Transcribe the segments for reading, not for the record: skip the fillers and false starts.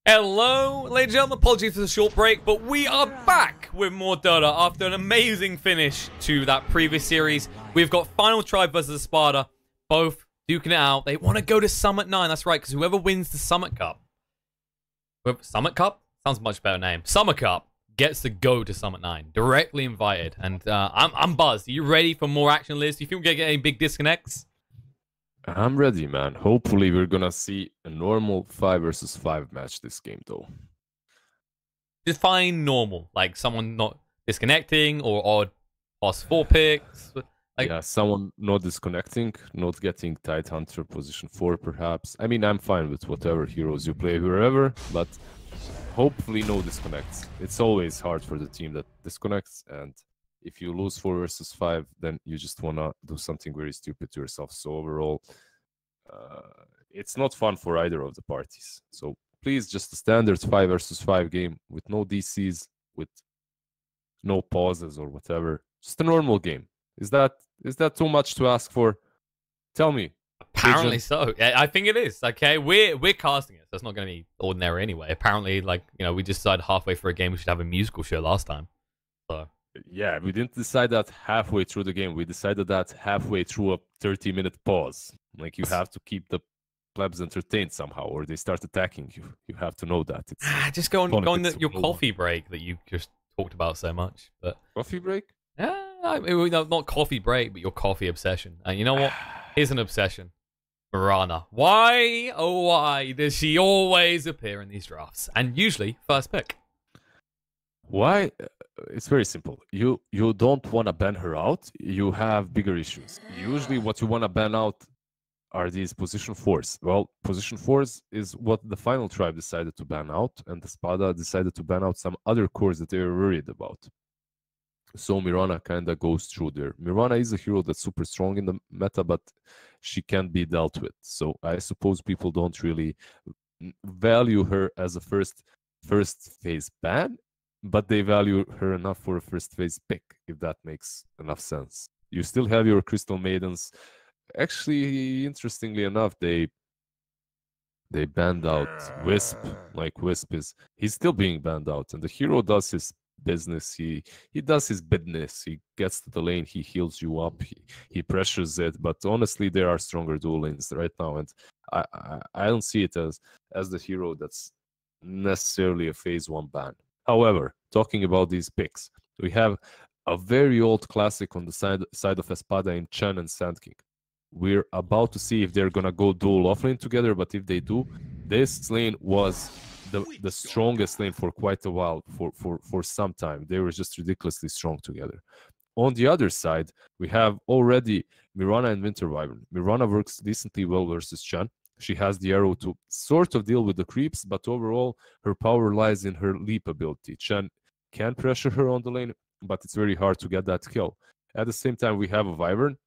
Hello, ladies and gentlemen, apologies for the short break, but we are back with more Dota after an amazing finish to that previous series. We've got Final Tribe versus Espada, both duking it out. They want to go to Summit 9, that's right, because whoever wins the Summit Cup, Summit Cup? Sounds a much better name. Summer Cup gets to go to Summit 9, directly invited, and I'm buzzed. Are you ready for more action, Liz? Do you think we're going to get any big disconnects? I'm ready, man. Hopefully, we're gonna see a normal 5 versus 5 match this game, though. Define normal, like someone not disconnecting or odd plus 4 picks. Like, yeah, someone not disconnecting, not getting tight hunter position 4, perhaps. I mean, I'm fine with whatever heroes you play wherever, but hopefully no disconnects. It's always hard for the team that disconnects, and if you lose 4 versus 5, then you just want to do something very stupid to yourself. So overall, it's not fun for either of the parties. So please, just a standard 5 versus 5 game with no DCs, with no pauses or whatever. Just a normal game. Is that too much to ask for? Tell me. Apparently so. I think it is. Okay, we're casting it, so it's not going to be ordinary anyway. Apparently, like, you know, we just decided halfway through a game we should have a musical show last time. So. Yeah, we didn't decide that halfway through the game. We decided that halfway through a 30-minute pause. Like, you have to keep the plebs entertained somehow, or they start attacking you. You have to know that. It's just go on your coffee break that you just talked about so much. But coffee break? Yeah, I mean, no, not coffee break, but your coffee obsession. And you know what? Here's an obsession. Mirana. Why, oh why, does she always appear in these drafts? And usually, first pick. Why? It's very simple. You don't want to ban her out. You have bigger issues. Usually what you want to ban out are these position 4s. Well, position 4s is what the Final Tribe decided to ban out, and the Espada decided to ban out some other cores that they were worried about. So Mirana kind of goes through there. Mirana is a hero that's super strong in the meta, but she can't be dealt with. So I suppose people don't really value her as a first phase ban, but they value her enough for a first phase pick, if that makes enough sense. You still have your Crystal Maidens. Actually, interestingly enough, they banned out Wisp. Like, he's still being banned out, and the hero does his business. He does his business. He gets to the lane, he heals you up, he pressures it. But honestly, there are stronger dual lanes right now, and I don't see it as the hero that's necessarily a phase 1 ban. However, talking about these picks, we have a very old classic on the side of Espada in Chen and Sand King. We're about to see if they're gonna go dual offlane together, but if they do, this lane was the strongest lane for quite a while, for some time. They were just ridiculously strong together. On the other side, we have already Mirana and Winter Wyvern. Mirana works decently well versus Chen. She has the arrow to sort of deal with the creeps, but overall, her power lies in her leap ability. Chen can pressure her on the lane, but it's very hard to get that kill. At the same time, we have a Wyvern.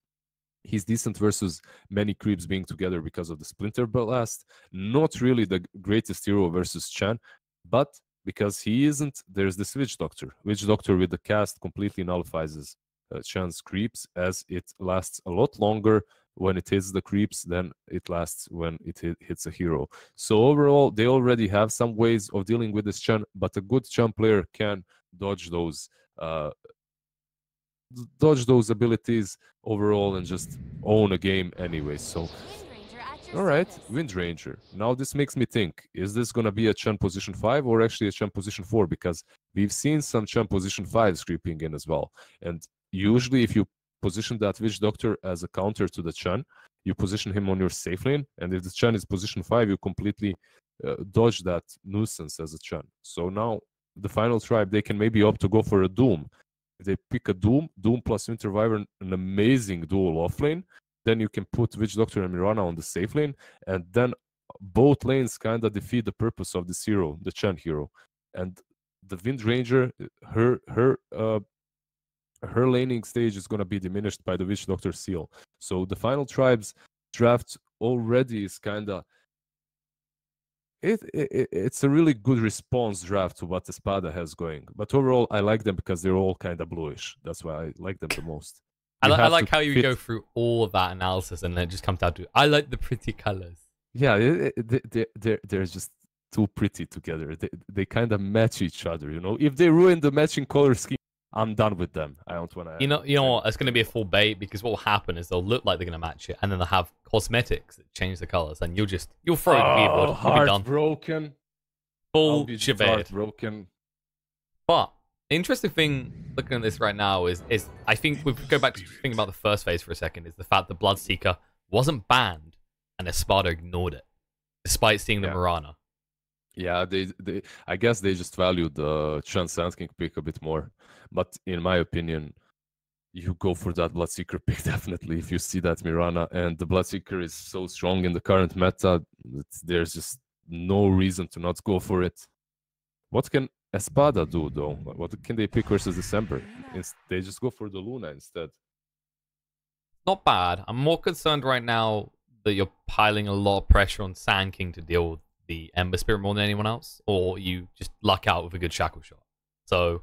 He's decent versus many creeps being together because of the Splinter Blast. Not really the greatest hero versus Chen, but because he isn't, there's this Witch Doctor. Witch Doctor with the cast completely nullifies Chen's creeps, as it lasts a lot longer when it hits the creeps than it lasts when it hits a hero. So overall, they already have some ways of dealing with this Chen, but a good Chen player can dodge those abilities overall and just own a game anyway. So all right, Wind Ranger. Now this makes me think, is this going to be a Chen position 5 or actually a Chen position 4? Because we've seen some Chen position 5s creeping in as well. And usually if you position that Witch Doctor as a counter to the Chen, you position him on your safe lane, and if the Chen is position 5, you completely dodge that nuisance as a Chen. So now the Final Tribe, they can maybe opt to go for a Doom. If they pick a Doom plus Winter Wyvern, an amazing dual offlane, then you can put Witch Doctor and Mirana on the safe lane, and then both lanes kind of defeat the purpose of this hero, the Chen hero. And the Wind Ranger, her laning stage is going to be diminished by the Witch Doctor seal. So the Final Tribe's draft already is kind of... It's a really good response draft to what Espada has going. But overall, I like them because they're all kind of bluish. That's why I like them the most. I like how you go through all of that analysis and then it just comes down to, I like the pretty colors. Yeah, there's just too pretty together. They kind of match each other, you know. If they ruin the matching color scheme, I'm done with them. I don't want to. You know what? It's going to be a full bait because what will happen is they'll look like they're going to match it, and then they'll have cosmetics that change the colors, and you'll throw it to Weirwood. You'll be done. Heartbroken. Full shebang. Heartbroken. But the interesting thing looking at this right now is I think we go back to thinking about the first phase for a second, is the fact that Bloodseeker wasn't banned and Espada ignored it, despite seeing the Mirana. Yeah, I guess they just valued the Chen Sand King pick a bit more. But in my opinion, you go for that Bloodseeker pick definitely if you see that Mirana. And the Bloodseeker is so strong in the current meta, there's just no reason to not go for it. What can Espada do though? What can they pick versus December? They just go for the Luna instead. Not bad. I'm more concerned right now that you're piling a lot of pressure on Sand King to deal with the Ember Spirit more than anyone else, or you just luck out with a good Shackle Shot. So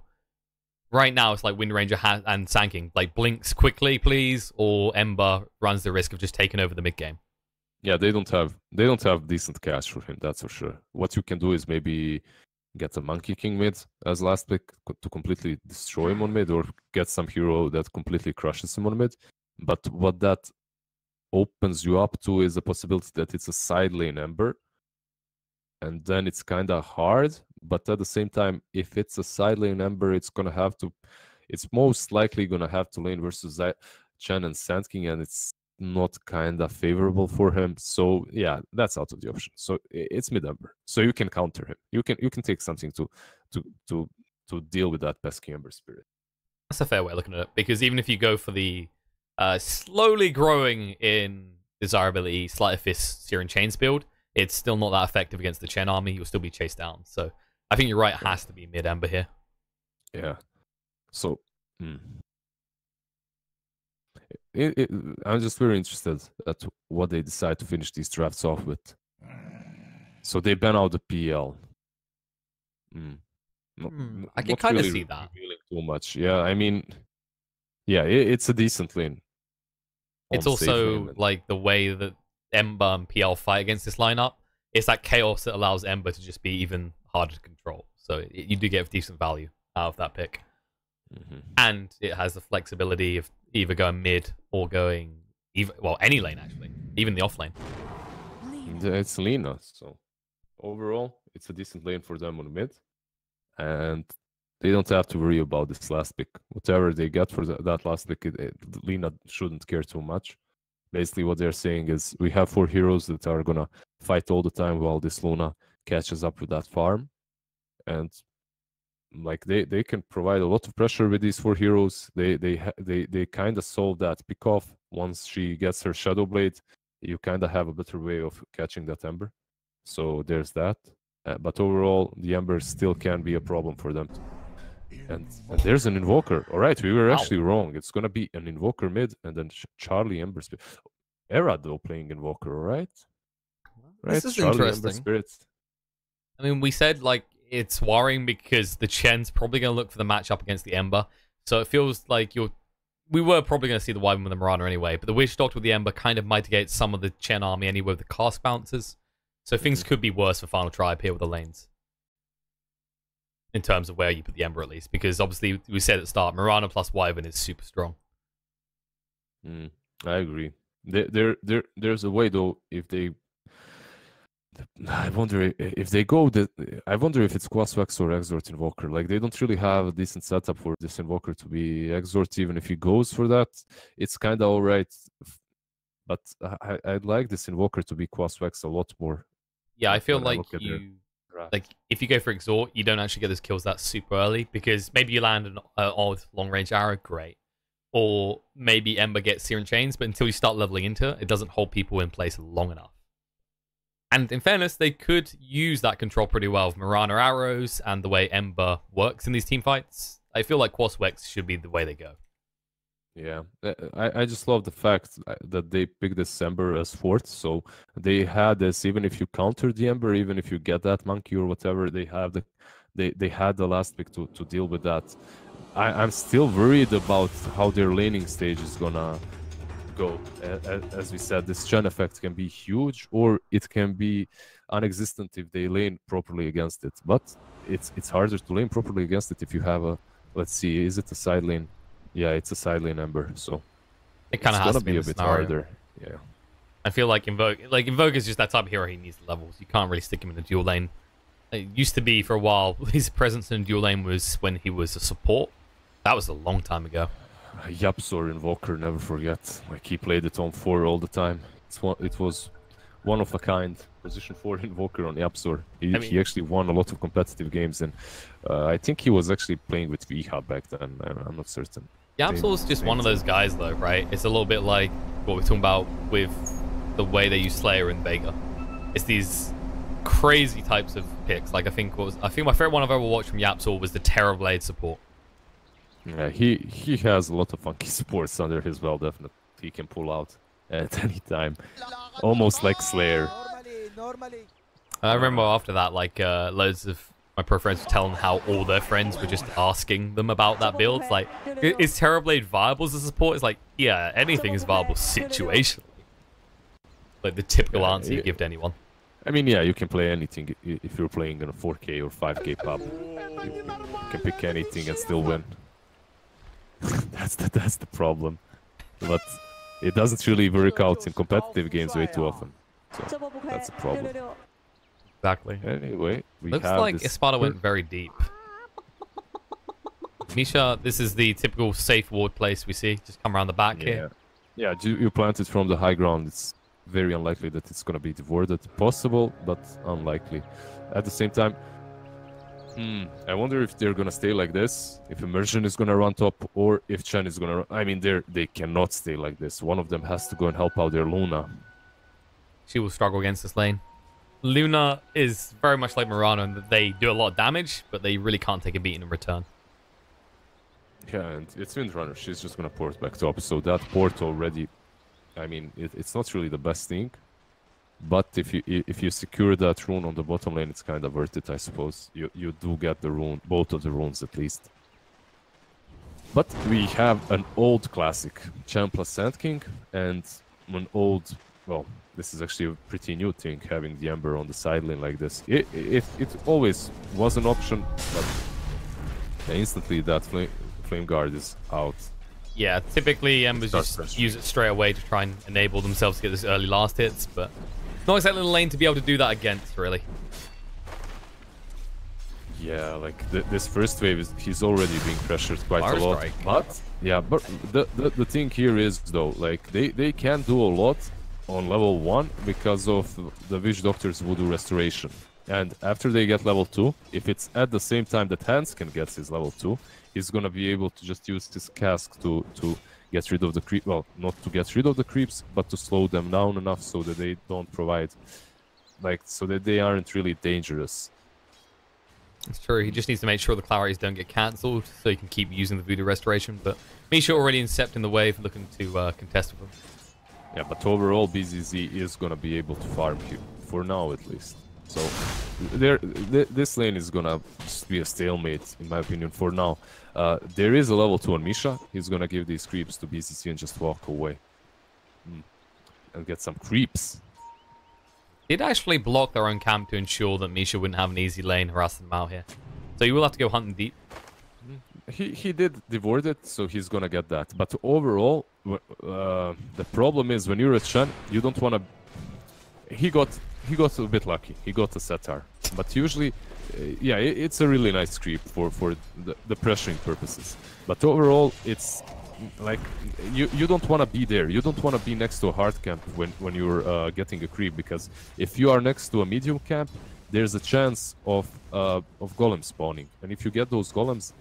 right now it's like Wind Ranger and Sand King, like blinks quickly, please, or Ember runs the risk of just taking over the mid game. Yeah, they don't have decent cash for him, that's for sure. What you can do is maybe get a Monkey King mid as last pick to completely destroy him on mid, or get some hero that completely crushes him on mid. But what that opens you up to is a possibility that it's a side lane Ember, and then it's kind of hard. But at the same time, if it's a side lane Ember, it's most likely gonna have to lane versus Chen and Sand King, and it's not kind of favorable for him. So yeah, that's out of the option. So it's mid Ember, so you can counter him. You can take something to deal with that pesky Ember spirit. That's a fair way of looking at it, because even if you go for the slowly growing in desirability Sleight of Fist Searing Chains build, it's still not that effective against the Chen army. You'll still be chased down. So I think you're right. It has to be mid Ember here. Yeah. So I'm just very interested at what they decide to finish these drafts off with. So they ban out the PL. I can kind of see that. Too much. Yeah, I mean, yeah, it's a decent lane. It's also like the way that Ember and PL fight against this lineup. It's that chaos that allows Ember to just be even harder to control. So you do get decent value out of that pick. And it has the flexibility of either going mid or going any lane actually, even the off lane. It's Lina, so overall it's a decent lane for them on mid, and they don't have to worry about this last pick. Whatever they get for that last pick, Lina shouldn't care too much. Basically, what they're saying is we have 4 heroes that are gonna fight all the time while this Luna catches up with that farm, and like they can provide a lot of pressure with these 4 heroes. They kind of solve that pick off. Once she gets her Shadow Blade, you kind of have a better way of catching that Ember. So there's that. But overall, the Ember still can be a problem for them. And there's an Invoker. All right, we were actually wrong. It's gonna be an Invoker mid, and then Charlie Ember Spirit. Era though playing Invoker, all right? This is Charlie, interesting. Ember Spirit. I mean, we said like it's worrying because the Chen's probably going to look for the matchup against the Ember. So it feels like we were probably going to see the Wyvern with the Mirana anyway, but the Witch Doctor with the Ember kind of mitigates some of the Chen army anyway with the cast bounces. So things could be worse for Final Tribe here with the lanes. In terms of where you put the Ember at least. Because obviously, we said at the start, Mirana plus Wyvern is super strong. I agree. There's a way though, if they... I wonder if they go. I wonder if it's Quasvex or Exort Invoker. Like they don't really have a decent setup for this Invoker to be Exort. Even if he goes for that, it's kind of alright. But I'd like this Invoker to be Quasvex a lot more. Yeah, I feel like if you go for Exort, you don't actually get those kills that super early because maybe you land an odd long range arrow, great, or maybe Ember gets Searing Chains, but until you start leveling into it, it doesn't hold people in place long enough. And in fairness, they could use that control pretty well with Mirana arrows and the way Ember works in these team fights. I feel like Quasvex should be the way they go. Yeah, I just love the fact that they picked this Ember as fourth. So they had this, even if you counter the Ember, even if you get that monkey or whatever, they have they had the last pick to deal with that. I'm still worried about how their laning stage is gonna go. As we said, this Chen effect can be huge, or it can be non-existent if they lane properly against it. But it's harder to lane properly against it if you have a, let's see, is it a side lane? Yeah, it's a side lane Ember, so it kind of has to be a bit harder. Yeah. I feel like Invoke is just that type of hero. He needs levels. You can't really stick him in a dual lane. It used to be for a while. His presence in a dual lane was when he was a support. That was a long time ago. Yapsor Invoker, never forget. Like, he played it on 4 all the time. It was one of a kind. Position 4 Invoker on Yapsor. He actually won a lot of competitive games, and I think he was actually playing with Viha back then. I'm not certain. Yapsor's just one of those guys, though, right? It's a little bit like what we're talking about with the way they use Slayer and Vega. It's these crazy types of picks. Like, I think my favorite one I've ever watched from Yapsor was the Terrorblade support. Yeah, he has a lot of funky supports under his belt, definitely. He can pull out at any time. Almost like Slayer. I remember after that, like, loads of my pro friends were telling how all their friends were just asking them about that build. It's like, is Terrorblade viable as a support? It's like, yeah, anything is viable situationally. Like the typical answer you give to anyone. I mean, yeah, you can play anything if you're playing in a 4K or 5K pub. You can pick anything and still win. that's the problem. But it doesn't really work out in competitive games way too often. So that's a problem. Exactly. Anyway, looks like Espada went very deep. Misha, this is the typical safe ward place we see. Just come around the back here. Yeah, you plant it from the high ground. It's very unlikely that it's going to be devoured. Possible, but unlikely. At the same time, I wonder if they're going to stay like this, if Immersion is going to run top, or if Chen is going to... I mean, they cannot stay like this. One of them has to go and help out their Luna. She will struggle against this lane. Luna is very much like Murano in that they do a lot of damage, but they really can't take a beating in return. Yeah, and it's Windrunner. She's just going to port back top. So that port already... I mean, it's not really the best thing. But if you secure that rune on the bottom lane, it's kind of worth it, I suppose. You do get the rune, both of the runes at least. But we have an old classic, Chen plus Sand King, and an old, well, this is actually a pretty new thing, having the Ember on the side lane like this. It always was an option, but instantly that Flame Guard is out. Yeah, typically Embers just use it straight away to try and enable themselves to get this early last hits, but not exactly the lane to be able to do that against, really. Yeah, like this first wave, he's already being pressured quite a lot. Strike. But yeah, but the thing here is though, like they can do a lot on level 1 because of the Witch Doctor's Voodoo Restoration. And after they get level 2, if it's at the same time that Hanskin gets his level 2, he's gonna be able to just use his cask to get rid of the creep. Well, not to get rid of the creeps, but to slow them down enough so that they don't provide, like, so that they aren't really dangerous. It's true. He just needs to make sure the clarities don't get cancelled, so he can keep using the Voodoo Restoration. But Misha already incepting the wave, looking to contest with him. Yeah, but overall, BZZ is gonna be able to farm here for now, at least. So this lane is gonna just be a stalemate, in my opinion, for now. There is a level 2 on Misha. He's gonna give these creeps to BCC and just walk away. And get some creeps. He'd actually block their own camp to ensure that Misha wouldn't have an easy lane harassing them out here. So you will have to go hunting deep. He did devour it, so he's gonna get that. But overall, the problem is when you're a Chen, you don't wanna... He got a bit lucky. He got a Setar. But usually, yeah, it's a really nice creep for the pressuring purposes. But overall, it's like you don't want to be there. You don't want to be next to a hard camp when you're getting a creep, because if you are next to a medium camp, there's a chance of golem spawning. And if you get those golems,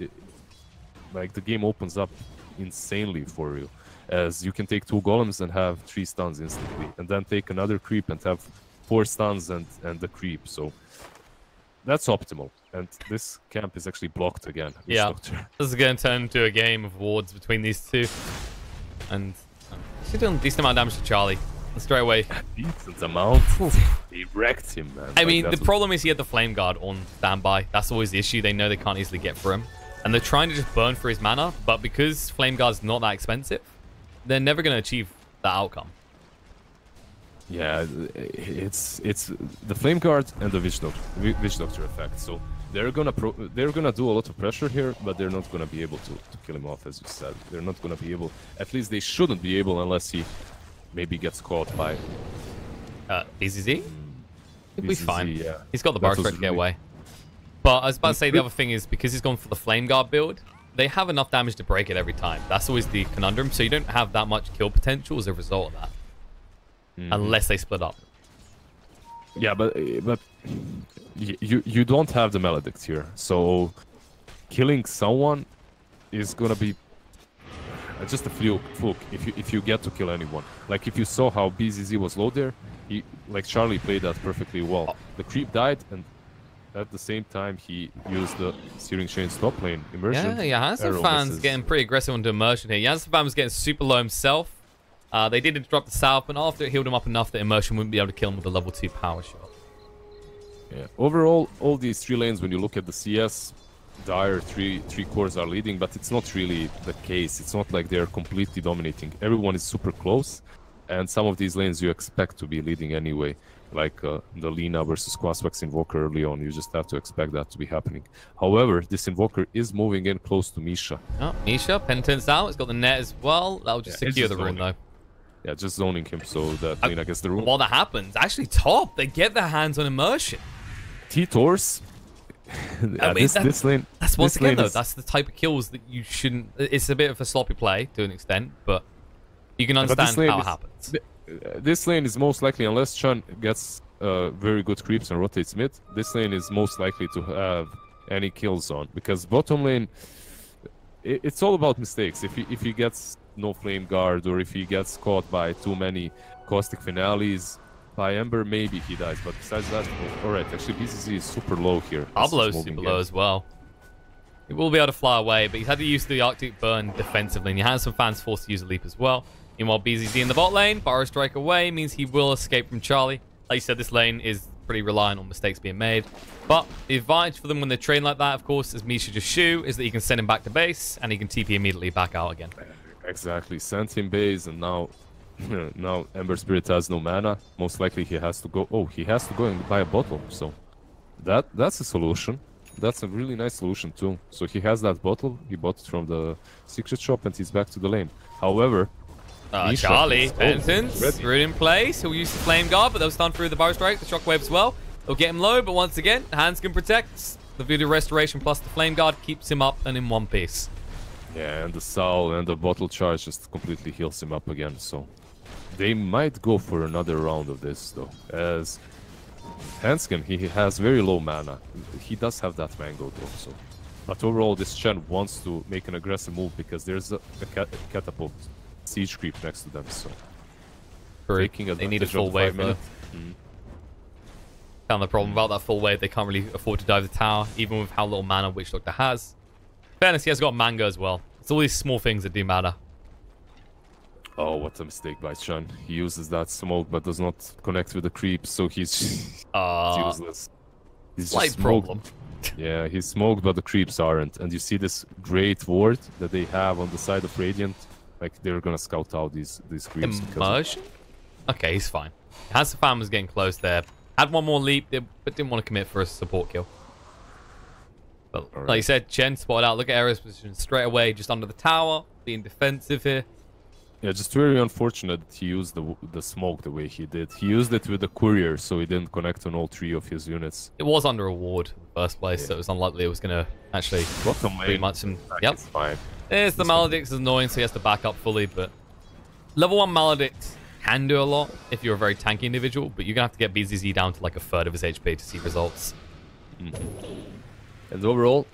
like the game opens up insanely for you, as you can take 2 golems and have 3 stuns instantly, and then take another creep and have 4 stuns and the creep. So that's optimal. And this camp is actually blocked again. Yeah, this is going to turn into a game of wards between these two. And he's doing a decent amount of damage to Charlie. And straight away. Decent amount? He wrecked him, man. I mean, the problem is he had the Flame Guard on standby. That's always the issue. They know they can't easily get for him. And they're trying to just burn for his mana. But because Flame Guard's not that expensive, they're never going to achieve that outcome. Yeah, it's the Flame Guard and the Witch Doctor effect. So they're gonna do a lot of pressure here, but they're not gonna be able to kill him off, as you said. They're not gonna be able. At least they shouldn't be able, unless he maybe gets caught by BZZ. He'll be fine. Yeah. He's got the bar strike to get away. But I was about to say the other thing is because he's gone for the Flame Guard build, they have enough damage to break it every time. That's always the conundrum. So you don't have that much kill potential as a result of that. Unless they split up. Yeah, but you don't have the Maledict here, so killing someone is gonna be just a fluke if you get to kill anyone. Like if you saw how BZZ was low there, like Charlie played that perfectly well. The creep died, and at the same time he used the Searing Chains top lane immersion. Yeah, Janssen fans getting pretty aggressive onto immersion here. Janssen fan was getting super low himself. They did interrupt the south, but after it healed him up enough that immersion wouldn't be able to kill him with a level 2 power shot. Yeah. Overall, all these 3 lanes, when you look at the CS, Dire three cores are leading, but it's not really the case. It's not like they're completely dominating. Everyone is super close, and some of these lanes you expect to be leading anyway. Like the Lina versus Quaspex Invoker early on, you just have to expect that to be happening. However, this Invoker is moving in close to Misha. Oh, Misha, Penitence out. It's got the net as well. That'll just secure the rune, though. Yeah, just zoning him so that Lina gets the rune. While that happens, actually top, they get their hands on immersion. T-Tors. I mean, this lane. That's once again though. That's the type of kills that you shouldn't. It's a bit of a sloppy play to an extent, but you can understand how it happens. This lane is most likely, unless Chun gets very good creeps and rotates mid, this lane is most likely to have any kills on, because bottom lane, it's all about mistakes. If he gets no Flame Guard, or if he gets caught by too many Caustic Finales, by Ember, maybe he dies, but besides that, alright, actually BCC is super low here. Pablo's super low as well. He will be able to fly away, but he's had to use the Arctic Burn defensively, and he has some fans forced to use a leap as well. Meanwhile, BZZ in the bot lane, Burrow Strike away, means he will escape from Charlie. Like you said, this lane is pretty reliant on mistakes being made. But the advantage for them when they train like that, of course, as Misha just shoot, is that he can send him back to base, and he can TP immediately back out again. Exactly, sent him base, and now now Ember Spirit has no mana. Most likely he has to go. Oh, he has to go and buy a bottle. So that's a solution. That's a really nice solution too. So he has that bottle. He bought it from the secret shop, and he's back to the lane. However, Charlie, Penitence, root in place. He'll use the Flame Guard, but they'll stun through the Burrow Strike, the Shockwave as well. They'll get him low, but once again, hands can protect. The Voodoo Restoration plus the Flame Guard keeps him up and in one piece. Yeah, and the Soul and the Bottle Charge just completely heals him up again. So they might go for another round of this, though, as Hanskin, he has very low mana. He does have that Mango, though, so. But overall, this Chen wants to make an aggressive move because there's a catapult siege creep next to them, so. They need a full wave, though. Kind of the problem about that full wave, they can't really afford to dive the tower, even with how little mana Witch Doctor has. Fairness, he has got Mango as well. It's all these small things that do matter. Oh, what a mistake by Chun. He uses that smoke but does not connect with the creeps, so he's useless. He's slight problem. Yeah, he's smoked, but the creeps aren't. And you see this great ward that they have on the side of Radiant. Like, they're gonna scout out these creeps. Immersion? Okay, he's fine. Has the fan was getting close there. Had one more leap, but didn't want to commit for a support kill. But like you said, Chen spotted out. Look at Ares position straight away, just under the tower, being defensive here. Yeah, just very unfortunate that he used the smoke the way he did. He used it with the courier, so he didn't connect on all 3 of his units. It was under a ward in the first place, so it was unlikely it was going to actually pretty much him. Yep. It's fine. There's the Maledict is annoying, so he has to back up fully, but level 1 Maledict can do a lot if you're a very tanky individual, but you're going to have to get BZZ down to like a third of his HP to see results. And overall,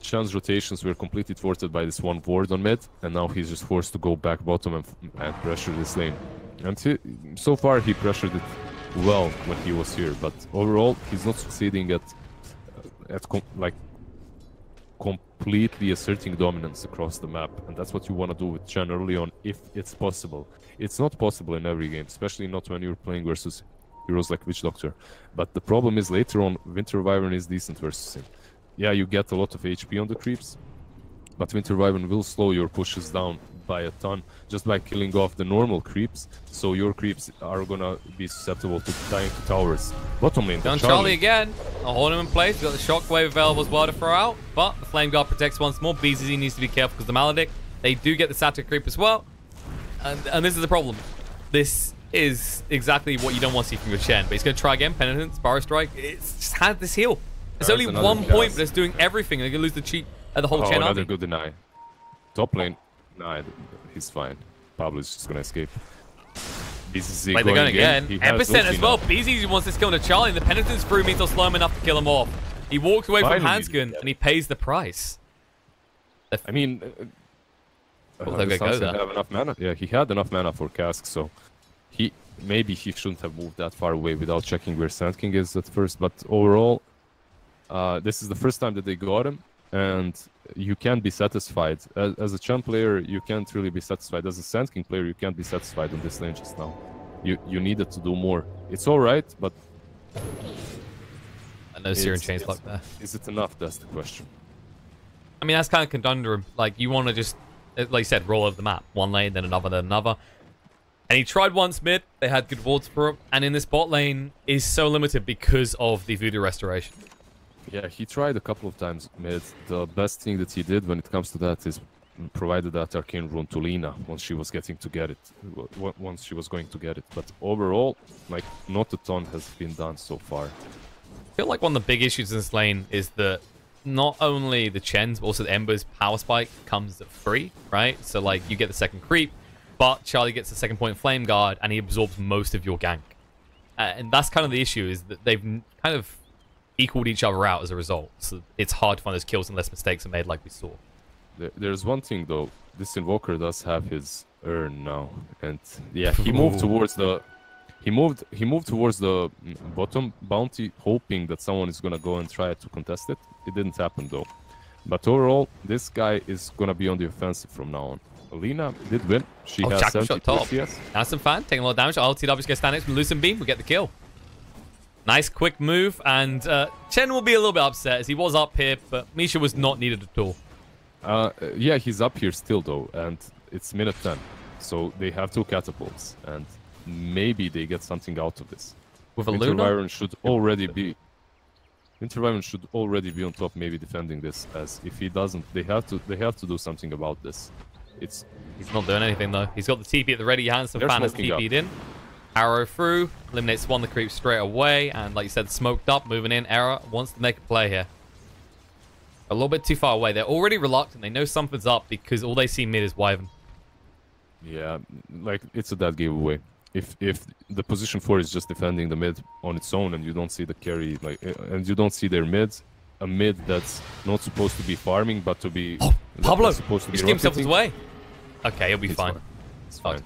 Chan's rotations were completely thwarted by this one ward on mid, and now he's just forced to go back bottom and pressure this lane. And so far he pressured it well when he was here, but overall he's not succeeding at completely asserting dominance across the map, and that's what you want to do with Chan early on if it's possible. It's not possible in every game, especially not when you're playing versus heroes like Witch Doctor. But the problem is later on, Winter Wyvern is decent versus him. Yeah, you get a lot of HP on the creeps, but Winter Wyvern will slow your pushes down by a ton just by killing off the normal creeps. So your creeps are gonna be susceptible to dying to towers. Bottom lane, On Charlie again. I'll hold him in place. We've got the shockwave available as well to throw out. But the Flame Guard protects once more. BZZ needs to be careful because the Maledict. They do get the Satyr creep as well. And this is the problem. This is exactly what you don't want to see from your Chen. But he's going to try again. Penitence, Sparrow Strike. It's just had this heal. It's only 1 point, but it's doing everything. They're going to lose the cheat at the whole Chen another army. good deny. Top lane. Nah, he's fine. Pablo's just going to escape. BZZ Wait, they're going again. He Epicent as well. BZZ wants this kill to Charlie. And the Penitence through means they'll slow him enough to kill him off. He walks away from Hanskin, and he pays the price. I mean... Well, they're going to go there. Have enough mana. Yeah, he had enough mana for Cask, so... Maybe he shouldn't have moved that far away without checking where Sand King is at first, but overall, this is the first time that they got him, and you can't be satisfied. As a champ player, you can't really be satisfied. As a Sand King player, you can't be satisfied on this lane just now. You needed to do more. It's alright, but... I know Searing Chains like that. Is it enough? That's the question. I mean, that's kind of conundrum. Like, you want to just, like you said, roll over the map. One lane, then another, then another. And he tried once mid. They had good wards for him. And in this bot lane is so limited because of the Voodoo Restoration. Yeah, he tried a couple of times mid. The best thing that he did when it comes to that is provided that Arcane Rune to Lina once she was getting to get it. Once she was going to get it. But overall, like, not a ton has been done so far. I feel like one of the big issues in this lane is that not only the Chen's, but also the Ember's power spike comes at free, right? So, like, you get the second creep. But Charlie gets the second point Flame Guard, and he absorbs most of your gank. And that's kind of the issue, is that they've kind of equaled each other out as a result. So it's hard to find those kills unless mistakes are made like we saw. There's one thing, though. This Invoker does have his urn now. And, yeah, he moved towards the... He moved towards the bottom bounty, hoping that someone is going to go and try to contest it. It didn't happen, though. But overall, this guy is going to be on the offensive from now on. Alina did win. She has 70 CS. Awesome fan, taking a lot of damage. LTW gets stand next from Lucent Beam. We get the kill. Nice quick move, and Chen will be a little bit upset as he was up here, but Misha was not needed at all. Yeah, he's up here still though, and it's minute 10, so they have 2 catapults, and maybe they get something out of this. With a Luna? Wyvern should already be. Winter Wyvern should already be on top, maybe defending this. As if he doesn't, they have to do something about this. He's not doing anything though. He's got the TP at the ready. Handsome fan has TP'd in. Arrow through, eliminates one of the creeps straight away, and like you said, smoked up, moving in. Error wants to make a play here. A little bit too far away. They're already reluctant. They know something's up because all they see mid is Wyvern. Yeah, like it's a dead giveaway. If the position 4 is just defending the mid on its own, and you don't see the carry, like, and you don't see their mids, a mid that's not supposed to be farming, but to be Pablo supposed to be just gave himself his way. Okay, he'll be fine. It's fine.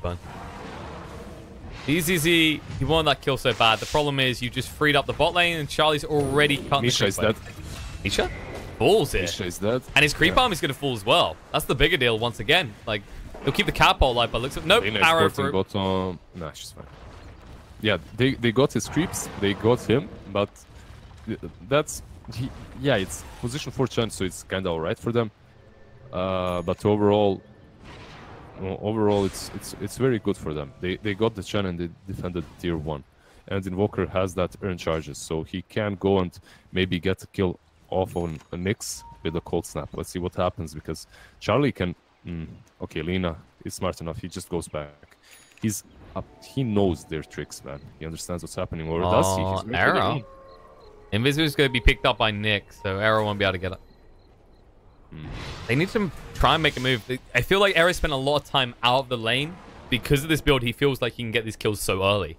BZZ, he wanted that kill so bad. The problem is you just freed up the bot lane, and Charlie's already cut Misha is dead. Misha falls here. Misha is dead. And his creep arm is going to fall as well. That's the bigger deal once again. Like, he'll keep the catapult alive, but looks like... Nope, arrow through. Bottom. Nah, she's fine. Yeah, they got his creeps. They got him, but that's... yeah, it's position 4 Chen, so it's kind of alright for them. But overall, it's very good for them. They got the Chen and they defended tier 1. And Invoker has that earn charges, so he can go and maybe get a kill off on a Nyx with a cold snap. Let's see what happens, because Charlie can... okay, Lina is smart enough. He just goes back. He's up. He knows their tricks, man. He understands what's happening. Or does he? He's Arrow. Invisible going to be picked up by Nick, so Arrow won't be able to get it. They need to try and make a move. I feel like Arrow spent a lot of time out of the lane. Because of this build, he feels like he can get these kills so early.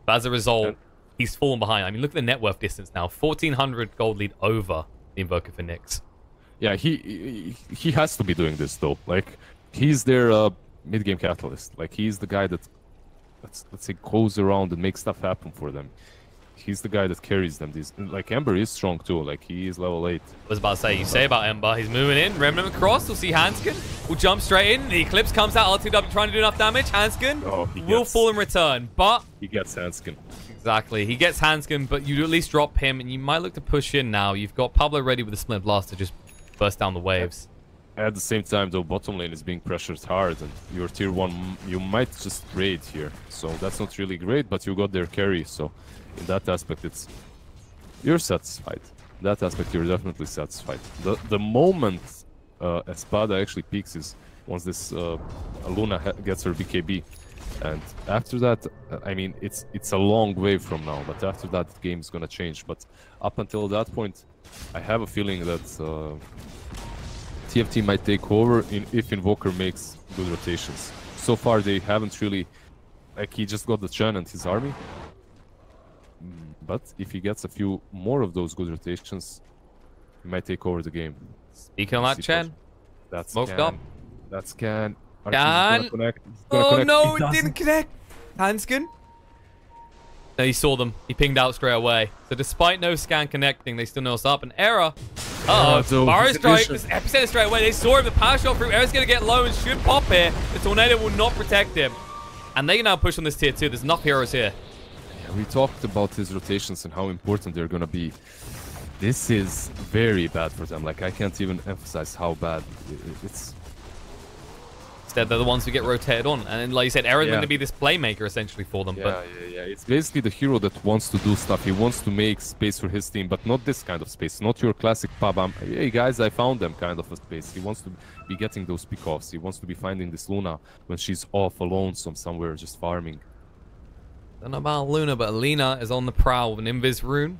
But as a result, he's fallen behind. I mean, look at the net worth distance now. 1,400 gold lead over the Invoker for Nyx. Yeah, he has to be doing this, though. Like, he's their mid-game catalyst. Like, he's the guy that, let's say, goes around and makes stuff happen for them. He's the guy that carries them. Like, Ember is strong, too. Like, he is level 8. I was about to say, you say about Ember. He's moving in. Remnant across. We'll see Hanskin. Will jump straight in. The Eclipse comes out. LTW trying to do enough damage. Hanskin will fall in return, but... He gets Hanskin. Exactly. He gets Hanskin, but you at least drop him, and you might look to push in now. You've got Pablo ready with a Split Blast to just burst down the waves. At the same time, though, bottom lane is being pressured hard, and your tier 1, you might just trade here. So that's not really great, but you got their carry. So in that aspect, you're satisfied. In that aspect, you're definitely satisfied. The moment Espada actually peaks is once this Luna gets her BKB. And after that, I mean, it's a long way from now, but after that, the game is gonna change. But up until that point, I have a feeling that TFT might take over if Invoker makes good rotations. So far, they haven't really... Like, he just got the Chen and his army. But if he gets a few more of those good rotations, he might take over the game. Speaking of that, Chen, that's smoked Can. up. That's Can. Can. Oh no, it didn't connect. Hanskin. No, he saw them. He pinged out straight away. So despite no scan connecting, they still know us up. And Error. Uh-oh. Fire strike. This epicenter straight away. They saw him. The power shot through. Error's going to get low and should pop here. The tornado will not protect him. And they can now push on this tier 2. There's enough heroes here. Yeah, we talked about his rotations and how important they're going to be. This is very bad for them. Like, I can't even emphasize how bad it's... Instead, they're the ones who get rotated on. And then, like you said, Error's going to be this playmaker, essentially, for them. Yeah. It's basically the hero that wants to do stuff. He wants to make space for his team, but not this kind of space. Not your classic pub. Hey, guys, I found them kind of a space. He wants to be getting those pick-offs. He wants to be finding this Luna when she's off alone somewhere just farming. Don't know about Luna, but Alina is on the prowl with an Invis rune.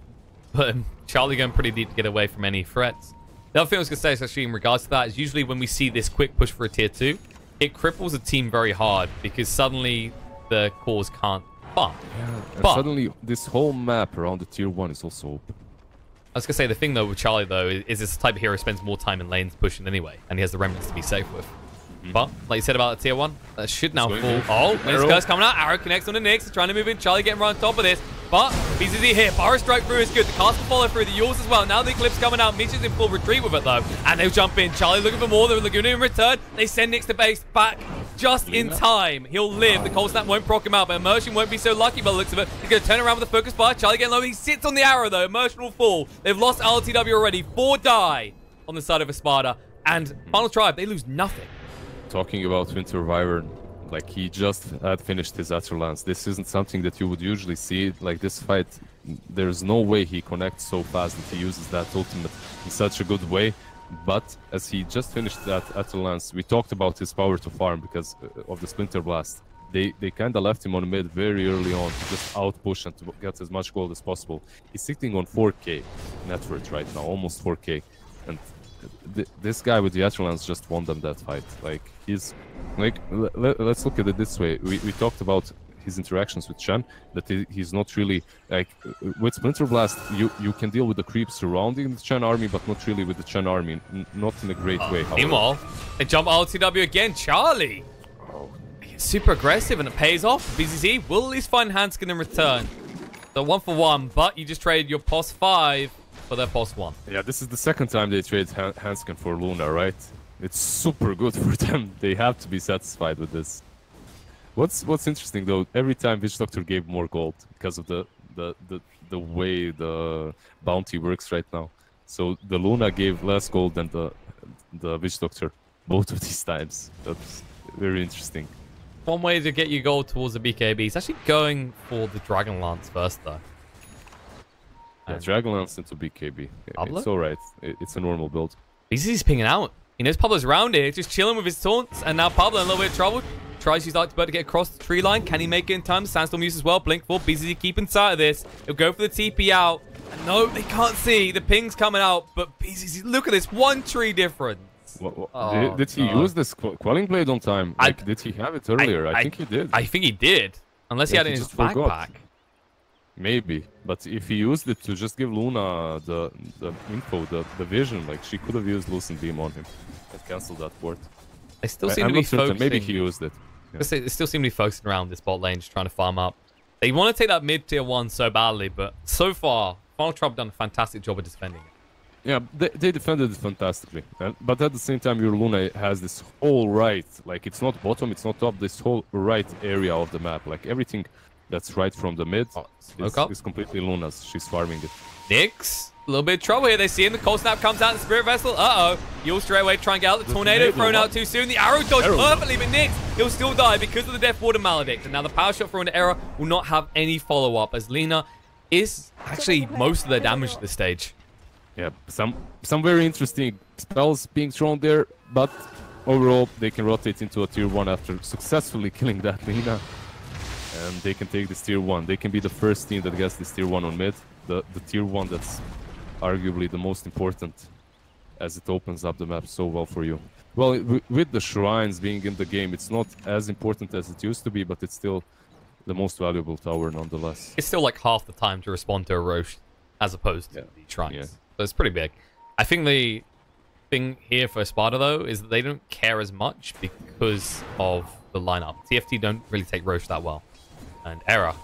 But Charlie going pretty deep to get away from any threats. The other thing I was going to say, especially in regards to that, is usually when we see this quick push for a tier 2, it cripples a team very hard because suddenly the cores can't farm. Yeah, and suddenly this whole map around the tier 1 is also open. I was going to say, the thing though with Charlie though is this type of hero spends more time in lanes pushing anyway, and he has the remnants to be safe with. But, like you said about the tier 1, that should now fall. Oh, this guy's coming out. Arrow connects on the Nyx. Trying to move in. Charlie getting right on top of this. But, BZZ here. Fire strike through is good. The cast will follow through. The yours as well. Now the Eclipse coming out. Mitch is in full retreat with it, though. And they'll jump in. Charlie looking for more. They're looking in return. They send Nyx to base back just in time. He'll live. The cold snap won't proc him out, but Immersion won't be so lucky by the looks of it. He's going to turn around with the focus fire. Charlie getting low. He sits on the arrow, though. Immersion will fall. They've lost LTW already. 4 die on the side of Espada. And Final Tribe, they lose nothing. Talking about Winter Wyvern, like he just had finished his Lance. This isn't something that you would usually see. Like this fight, there's no way he connects so fast that he uses that ultimate in such a good way. But as he just finished that Lance, we talked about his power to farm because of the Splinter Blast. They kind of left him on mid very early on to just outpush and to get as much gold as possible. He's sitting on 4k net worth right now, almost 4k. And this guy with the Lance just won them that fight. Like, he's like, let's look at it this way. We talked about his interactions with Chen, that he's not really like with Splinter Blast. You can deal with the creeps surrounding the Chen army, but not really with the Chen army, not in a great way. Meanwhile, they jump LTW again. Charlie, super aggressive, and it pays off. BZZ will at least find Hanskin in return. So 1 for 1, but you just traded your POS 5 for their POS 1. Yeah, this is the second time they trade Hanskin for Luna, right? It's super good for them. They have to be satisfied with this. What's interesting though, every time Witch Doctor gave more gold because of the way the bounty works right now. So the Luna gave less gold than the Witch Doctor both of these times. That's very interesting. One way to get you gold towards the BKB is actually going for the Dragon Lance first though. Yeah, Dragon Lance into BKB. Pablo? It's alright. It's a normal build. BZZ's pinging out. He knows Pablo's around here, just chilling with his taunts, and now Pablo in a little bit of trouble. Tries his Lightbird to get across the tree line. Can he make it in time? Sandstorm use as well. Blink for BZZ keeping sight of this. He'll go for the TP out. And no, they can't see. The ping's coming out, but BZZ, look at this. 1 tree difference. Did he use this Quelling Blade on time? Like, did he have it earlier? I think he did. I think he did. Unless he had it in his backpack. Maybe, but if he used it to just give Luna the info, the vision, like she could have used Lucent Beam on him and canceled that port. They still seem to be focusing. Maybe he used it. Yeah. They still seem to be focusing around this bot lane, just trying to farm up. They want to take that mid tier 1 so badly, but so far, Final Tribe done a fantastic job of defending it. Yeah, they defended it fantastically, but at the same time, your Luna has this whole right, like it's not bottom, it's not top, this whole right area of the map, like everything that's right from the mid is completely Luna's. She's farming it. Nyx A little bit of trouble here. They see him. The cold snap comes out. The spirit vessel. Uh-oh. You'll straight away try and get out. The tornado thrown out too soon. The arrow dodged perfectly, but Nyx, he'll still die because of the Death Water Maledict. And now the power shot thrown to Era will not have any follow-up, as Lina is actually most of their damage at this stage. Yeah, some very interesting spells being thrown there, but overall they can rotate into a tier 1 after successfully killing that Lina. And they can take this tier 1. They can be the first team that gets this tier 1 on mid. The tier 1 that's arguably the most important, as it opens up the map so well for you. Well, with the shrines being in the game, it's not as important as it used to be, but it's still the most valuable tower nonetheless. It's still like half the time to respond to a Roche as opposed to the shrines. Yeah. So it's pretty big. I think the thing here for Espada, though, is that they don't care as much because of the lineup. TFT don't really take Roche that well. And Era.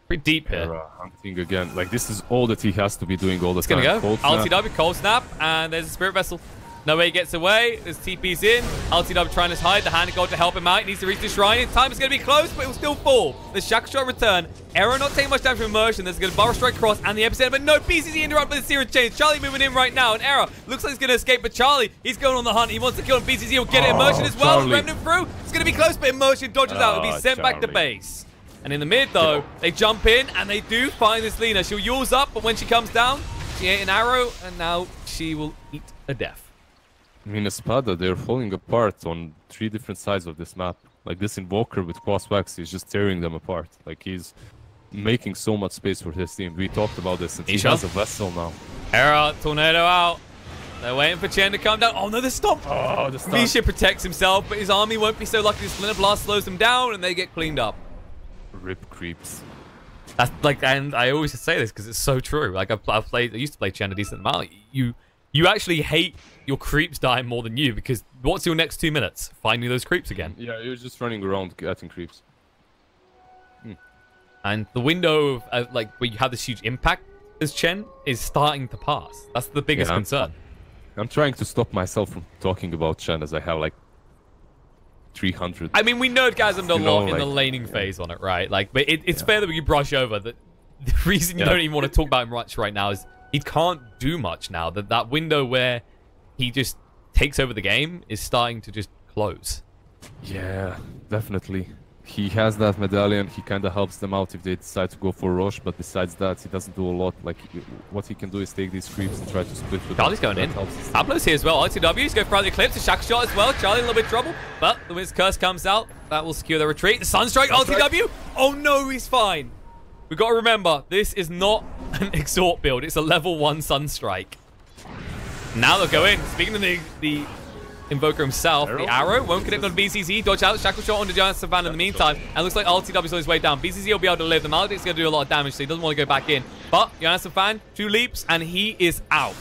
Pretty deep here. Era hunting again. Like, this is all that he has to be doing all the it's time. It's gonna go. LTW, cold snap, and there's a spirit vessel. No way he gets away. There's TP's in. LTW trying to hide. The hand of God to help him out. He needs to reach the shrine. In time, it's going to be close, but it will still fall. The Shackle Shot return. Era not taking much damage from immersion. There's going to Barrel Strike cross and the epicenter, but no PCC interrupt with the Searing Chains. Charlie moving in right now, and Era looks like he's going to escape, but Charlie, he's going on the hunt. He wants to kill him. PCC will get it. Immersion as well. Charlie. Remnant through. It's going to be close, but immersion dodges out. It'll be sent back to base. And in the mid, though, they jump in, and they do find this Lina. She'll yaws up, but when she comes down, she ate an arrow, and now she will eat a death. I mean, Espada, they're falling apart on 3 different sides of this map. Like, this Invoker with crossbacks is just tearing them apart. Like, he's making so much space for his team. We talked about this, and he has a vessel now. Era, tornado out. They're waiting for Chen to come down. Oh, no, the stomp. Oh, the stomp. Misha protects himself, but his army won't be so lucky. The Splinter Blast slows them down, and they get cleaned up. Rip creeps. That's like, and I always say this because it's so true. Like, I used to play Chen a decent amount. You actually hate your creeps dying more than you, because what's your next 2 minutes? Finding those creeps again. Yeah, you're just running around getting creeps. And the window of like where you have this huge impact as Chen is starting to pass. That's the biggest concern. I'm trying to stop myself from talking about Chen, as I have like 300. I mean, we nerdgasmed a lot in the laning phase on it, right? Like, but it's fair that we brush over that. The reason you don't even want to talk about him much right now is he can't do much now. That window where he just takes over the game is starting to just close. Yeah, definitely. He has that medallion. He kind of helps them out if they decide to go for Roche, but besides that, he doesn't do a lot. Like, what he can do is take these creeps and try to split with them. Charlie's going in. Pablo's here as well. RTW's go for the Eclipse. A Shackle Shot as well. Charlie in a little bit of trouble, but the Wind's Curse comes out. That will secure the retreat. The Sunstrike, RTW. Oh no, he's fine. We've got to remember, this is not an Exhort build. It's a level 1 Sunstrike. Now they'll go in. Speaking of the Invoker himself, the arrow won't connect on BCZ. Dodge out, Shackle Shot on the Giant Savannah in the meantime. And looks like RTW's on his way down. BCZ will be able to live. The Maledict's going to do a lot of damage, so he doesn't want to go back in. But Giant Savannah, 2 leaps, and he is out.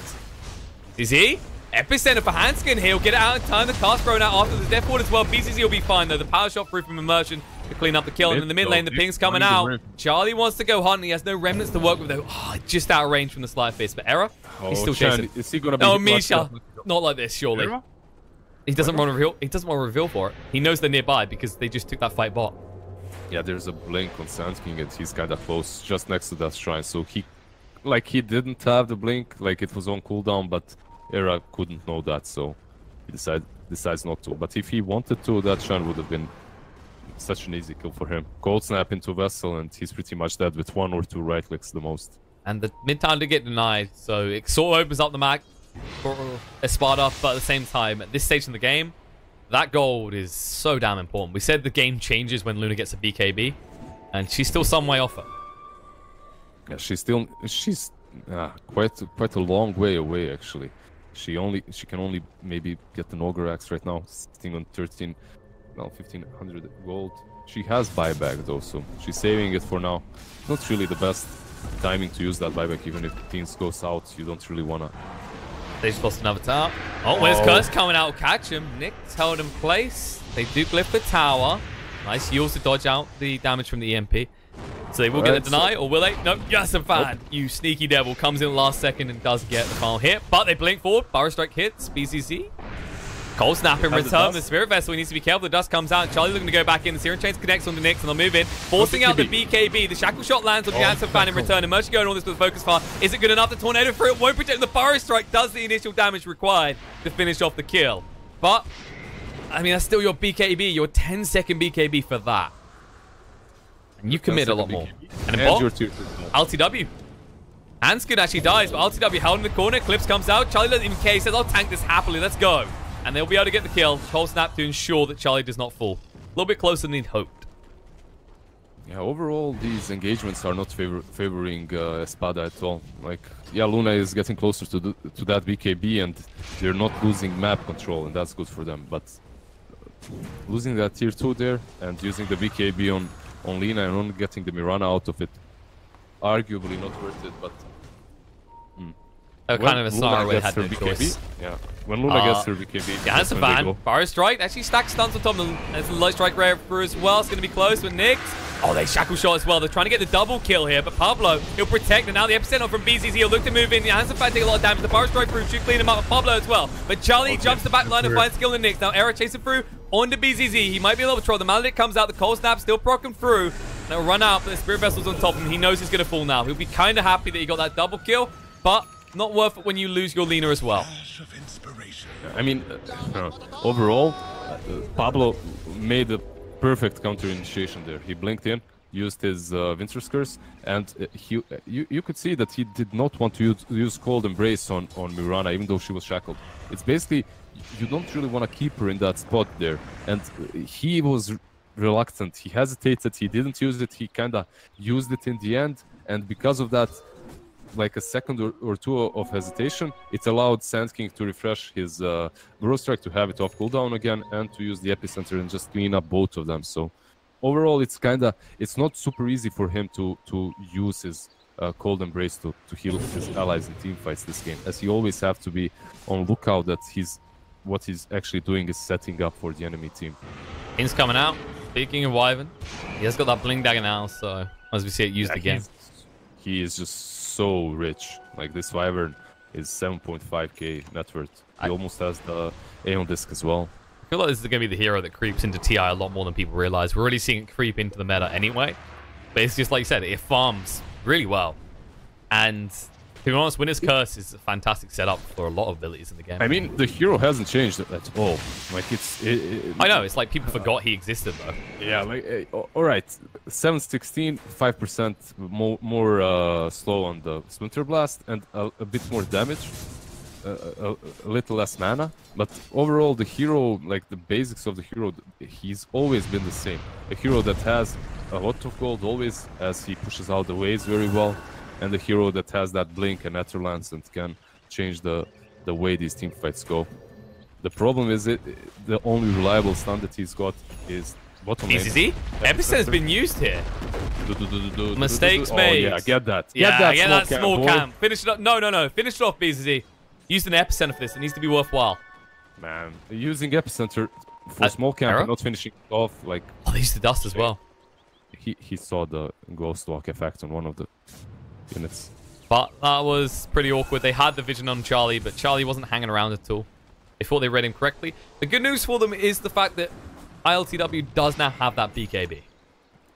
Is he? Epicenter for Hanskin here. He'll get it out in time. The cast thrown out after the Death Ward as well. BCZ will be fine, though. The power shot through from Immersion to clean up the kill. And in the mid lane, the ping's coming out. Charlie wants to go hunt. He has no remnants to work with, though. Oh, just out of range from the Slide Fist. But Era, he's still chasing. Is he gonna be Misha. Not like this, surely. Era? He doesn't want to reveal. He doesn't want to reveal for it. He knows they're nearby because they just took that fight bot. Yeah, there's a blink on Sand King, and he's kind of close, just next to that shrine. So he didn't have the blink, like it was on cooldown, but Era couldn't know that, so he decides not to. But if he wanted to, that shrine would have been such an easy kill for him. Cold snap into Vessel, and he's pretty much dead with 1 or 2 right clicks the most. And the mid town did get denied, so it sort of opens up the map for Espada, but at the same time, at this stage in the game, that gold is so damn important. We said the game changes when Luna gets a BKB, and she's still some way off it. Yeah, she's quite a long way away, actually. She can only maybe get the Nogorax right now, sitting on 1500 gold. She has buyback though, so she's saving it for now. Not really the best timing to use that buyback, even if things go south. You don't really wanna. They just lost another tower. Oh, where's Curse coming out to catch him? Nick's held in place. They do glyph the tower. Nice. You also dodge out the damage from the EMP. So they will get the deny, or will they? Nope. Yes, a fan. Nope. You sneaky devil. Comes in the last second and does get the final hit. But they blink forward. Barrow Strike hits. BCC. Cold Snap in return. The Spirit Vessel, he needs to be careful. The dust comes out. Charlie looking to go back in. The Searing Chains connects on the Nyx, and they'll move in, forcing out the BKB. The Shackle Shot lands on the Answer Fan in return. Emerging going all this with Focus Fire. Is it good enough? The Tornado through it won't protect. The Burrow Strike does the initial damage required to finish off the kill. But, I mean, that's still your BKB, your 10-second BKB for that. And you commit a lot more. And in bot, LTW. Anskin actually dies, but LTW held in the corner. Clips comes out. Charlie doesn't even care. He says, I'll tank this happily. Let's go. And they'll be able to get the kill. Cold Snap to ensure that Charlie does not fall. A little bit closer than he'd hoped. Yeah, overall, these engagements are not favoring Espada at all. Like, yeah, Luna is getting closer to that BKB, and they're not losing map control, and that's good for them. But losing that tier 2 there, and using the BKB on Lina and only getting the Mirana out of it, arguably not worth it, but... Kind of a scenario where they had no choice. Yeah, when Luna gets her BKB... Yeah, that's a ban. Burrow Strike actually stacks stuns on top. There's a Light Strike rare through as well. It's going to be close with Nyx. Oh, they Shackle Shot as well. They're trying to get the double kill here, but Pablo, he'll protect. And now the epicenter from BZZ, he'll look to move in. The Handsome Fan take a lot of damage. The Burrow Strike through should clean him up with Pablo as well. But Charlie jumps the back line and finds skill in Nyx. Now Era chasing through onto BZZ. He might be a little trouble. The Maledict comes out. The Cold Snap still proccing through. And it'll run out, but the Spirit Vessel's on top of him. He knows he's going to fall now. He'll be kind of happy that he got that double kill, but not worth it when you lose your Lina as well. I mean, overall, Pablo made a perfect counter initiation there. He blinked in, used his Winter's Curse, and you could see that he did not want to use Cold Embrace on Mirana, even though she was shackled. It's basically, you don't really want to keep her in that spot there. And he was reluctant. He hesitated. He didn't use it. He kind of used it in the end. And because of that, like a second or two of hesitation, it allowed Sand King to refresh his Burrow Strike, to have it off cooldown again, and to use the Epicenter and just clean up both of them. So overall, it's not super easy for him to use his Cold Embrace to heal his allies in team fights this game, as he always have to be on lookout that what he's actually doing is setting up for the enemy team. In's coming out. Speaking of Wyvern, he has got that Bling Dagger now, so as we see it used again. He is just so rich. Like, this Wyvern is 7.5k net worth. He almost has the Aeon Disc as well. I feel like this is going to be the hero that creeps into TI a lot more than people realize. We're already seeing it creep into the meta anyway. But it's just like you said, it farms really well. And to be honest, Winner's Curse is a fantastic setup for a lot of abilities in the game. I mean, the hero hasn't changed at all. Like, I know, it's like people forgot he existed though. Yeah, like, alright, 716, 5% more slow on the Splinter Blast, and a bit more damage, a little less mana. But overall, the hero, like the basics of the hero, he's always been the same. A hero that has a lot of gold always, as he pushes out the waves very well, and the hero that has that blink and Netherlands and can change the way these team fights go. The problem is the only reliable stun that he's got is bottom lane. BZZ? Epicenter's been used here. Mistakes made. Oh yeah, get that. Yeah, get that small camp. Finish it up. No. Finish it off, BZZ. Use an Epicenter for this. It needs to be worthwhile. Man, using Epicenter for small camp and not finishing it off, like... Oh, they used the dust as well. He saw the Ghost Walk effect on one of the units. But that was pretty awkward. They had the vision on Charlie, but Charlie wasn't hanging around at all. They thought they read him correctly. The good news for them is the fact that ILTW does now have that BKB.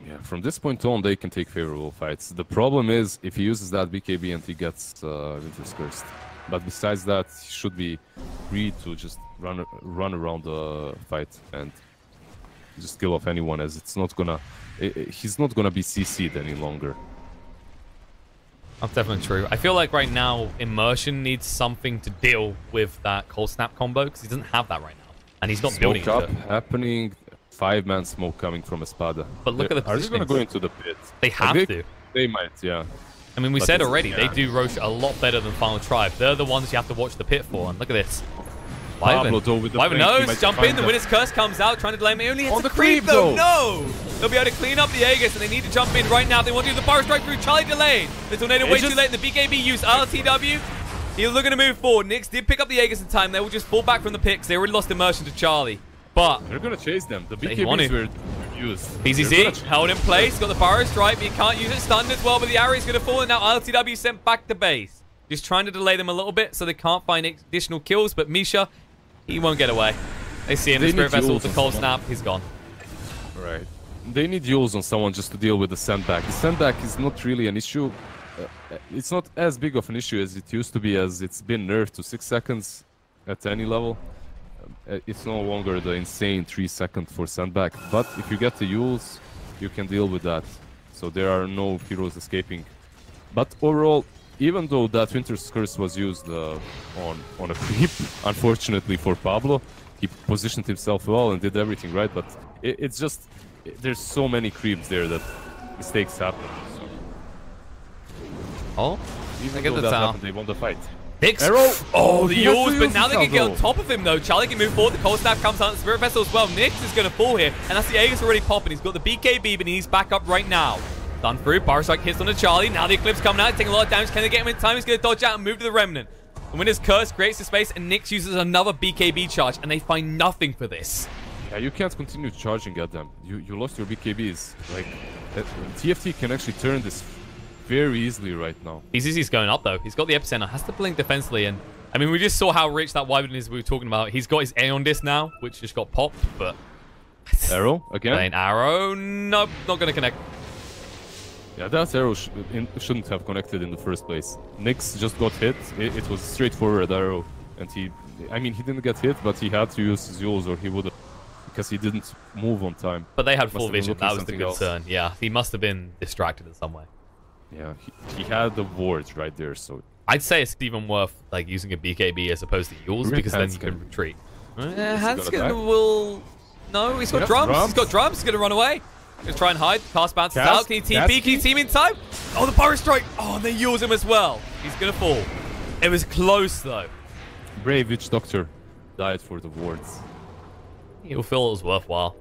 Yeah, from this point on, they can take favorable fights. The problem is if he uses that BKB and he gets Winter's Cursed. But besides that, he should be free to just run around the fight and just kill off anyone, as it's not gonna... he's not gonna be CC'd any longer. That's definitely true. I feel like right now, Immersion needs something to deal with that Cold Snap combo, because he doesn't have that right now. And he's not building Smoke it. Happening, 5-man smoke coming from Espada. But look at the positioning. Are they going to go into the pit? They have to. They might, yeah. I mean, we said already, they do Roche a lot better than Final Tribe. They're the ones you have to watch the pit for. And look at this. Wyvern knows, jump in, the Winner's Curse comes out, trying to delay me. Only hits the creep, though. No! They'll be able to clean up the Aegis, and they need to jump in right now. They want to do the Burrow Strike through. Charlie delayed. The Tornado way too late. The BKB used LTW. He's looking to move forward. Nyx did pick up the Aegis in time. They will just fall back from the picks. They already lost immersion to Charlie. But they're going to chase them. The BKBs were used. BZZ held in place. Got the Burrow Strike, but he can't use it. Stunned as well, but the arrow is going to fall. And now LTW sent back to base. Just trying to delay them a little bit so they can't find additional kills. But Misha, He won't get away. They see him. The Spirit Vessel with the cold snap. He's gone. Right. They need Yules on someone just to deal with the sandbag. The sandbag is not really an issue. It's not as big of an issue as it used to be, as it's been nerfed to 6 seconds at any level. It's no longer the insane 3 seconds for sandbag. But if you get the Yules, you can deal with that. So there are no heroes escaping. But overall, even though that Winter's Curse was used on a creep, unfortunately for Pablo, he positioned himself well and did everything right. But it's just, there's so many creeps there that mistakes happen. So. Oh, even though that happened, they won the fight. Nix. Arrow. Oh, the Yules, but now they can get on top of him though. Charlie can move forward. The cold snap comes out. The Spirit Vessel as well. Nix is going to fall here, and that's the Aegis already popping. He's got the BKB, but he needs backup right now. Done through. Power Strike hits on the Charlie. Now the Eclipse coming out, taking a lot of damage. Can they get him in time? He's going to dodge out and move to the Remnant. The Winter's Curse creates the space, and Nix uses another BKB charge, and they find nothing for this. Yeah, you can't continue charging at them. You lost your BKBs. Like, TFT can actually turn this very easily right now. He's going up though. He's got the epicenter. Has to blink defensively, and I mean, we just saw how rich that Wyvern is we were talking about. He's got his Aeon Disc now, which just got popped, but... Arrow again? Arrow. Nope, not going to connect. Yeah, that arrow shouldn't have connected in the first place. Nix just got hit. It was a straightforward arrow, and he didn't get hit, but he had to use his Yules or he would have, because he didn't move on time. But they had full vision. That was the concern. Yeah, he must have been distracted in some way. Yeah, he had the ward right there, so... I'd say it's even worth like using a BKB as opposed to Yules, because then you can retreat. Hanskin will... No, he's got drums. He's got drums. He's going to run away. Gonna try and hide. Cast bounces out. Can he TP? Can he team in time? Oh, the Power Strike. Oh, and they use him as well. He's gonna fall. It was close though. Brave Witch Doctor died for the wards. He'll feel it was worthwhile.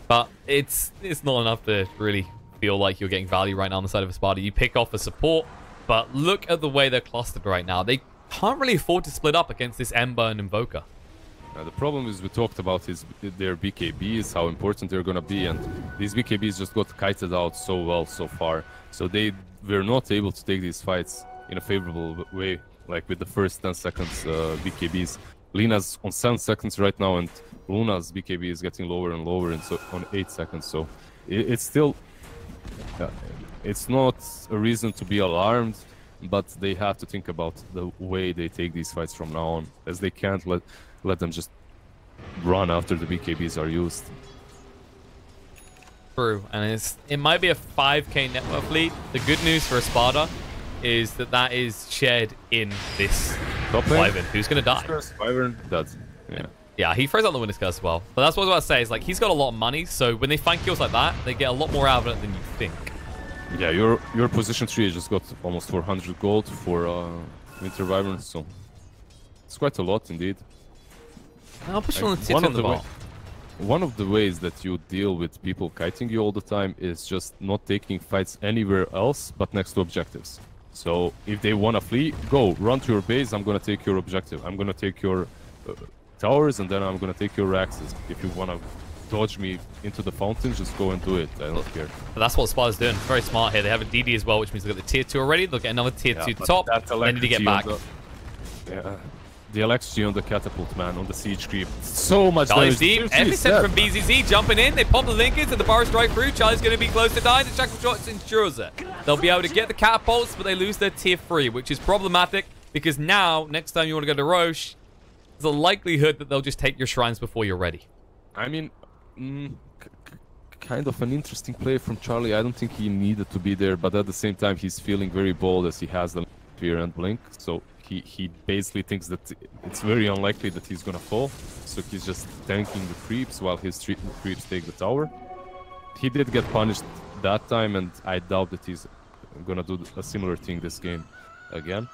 But it's not enough to really feel like you're getting value right now on the side of Espada. You pick off a support, but look at the way they're clustered right now. They can't really afford to split up against this Ember and Invoker. The problem is, we talked about their BKBs, how important they're gonna be, and these BKBs just got kited out so well so far. So they were not able to take these fights in a favorable way, like with the first 10 seconds BKBs. Lina's on 7 seconds right now, and Luna's BKB is getting lower and lower, and so on 8 seconds. So it's still, it's not a reason to be alarmed, but they have to think about the way they take these fights from now on, as they can't let them just run after the BKBs are used. True, and it might be a 5k net worth lead. The good news for Espada is that is shared in this Wyvern, who's going to die. Wyvern, that's... Yeah, he throws out the Winter's Curse as well. But that's what I was about to say, is like, he's got a lot of money, so when they find kills like that, they get a lot more out of it than you think. Yeah, your position 3 just got almost 400 gold for Winter Wyvern, so it's quite a lot indeed. I'll push on the tip in the ball. One of the ways that you deal with people kiting you all the time is just not taking fights anywhere else but next to objectives. So if they want to flee, go, run to your base, I'm going to take your objective. I'm going to take your towers, and then I'm going to take your axes. If you want to dodge me into the fountain, just go and do it. I don't care. But that's what Spada's doing. It's very smart here. They have a DD as well, which means they've got the tier 2 already. They'll get another tier 2 top. They need to get back. The electricity on the catapult, man, on the siege creep. So much Charlie's deep. Epicenter from BZZ jumping in. They pop the linkers and the bar strike through. Charlie's going to be close to die. The shackle shot ensures it. They'll be able to get the catapults, but they lose their tier 3, which is problematic because now, next time you want to go to Roche, there's a likelihood that they'll just take your shrines before you're ready. I mean, kind of an interesting play from Charlie. I don't think he needed to be there, but at the same time, he's feeling very bold as he has the fear and blink. So he basically thinks that it's very unlikely that he's gonna fall, so he's just tanking the creeps while his creeps take the tower. He did get punished that time, and I doubt that he's gonna do a similar thing this game again.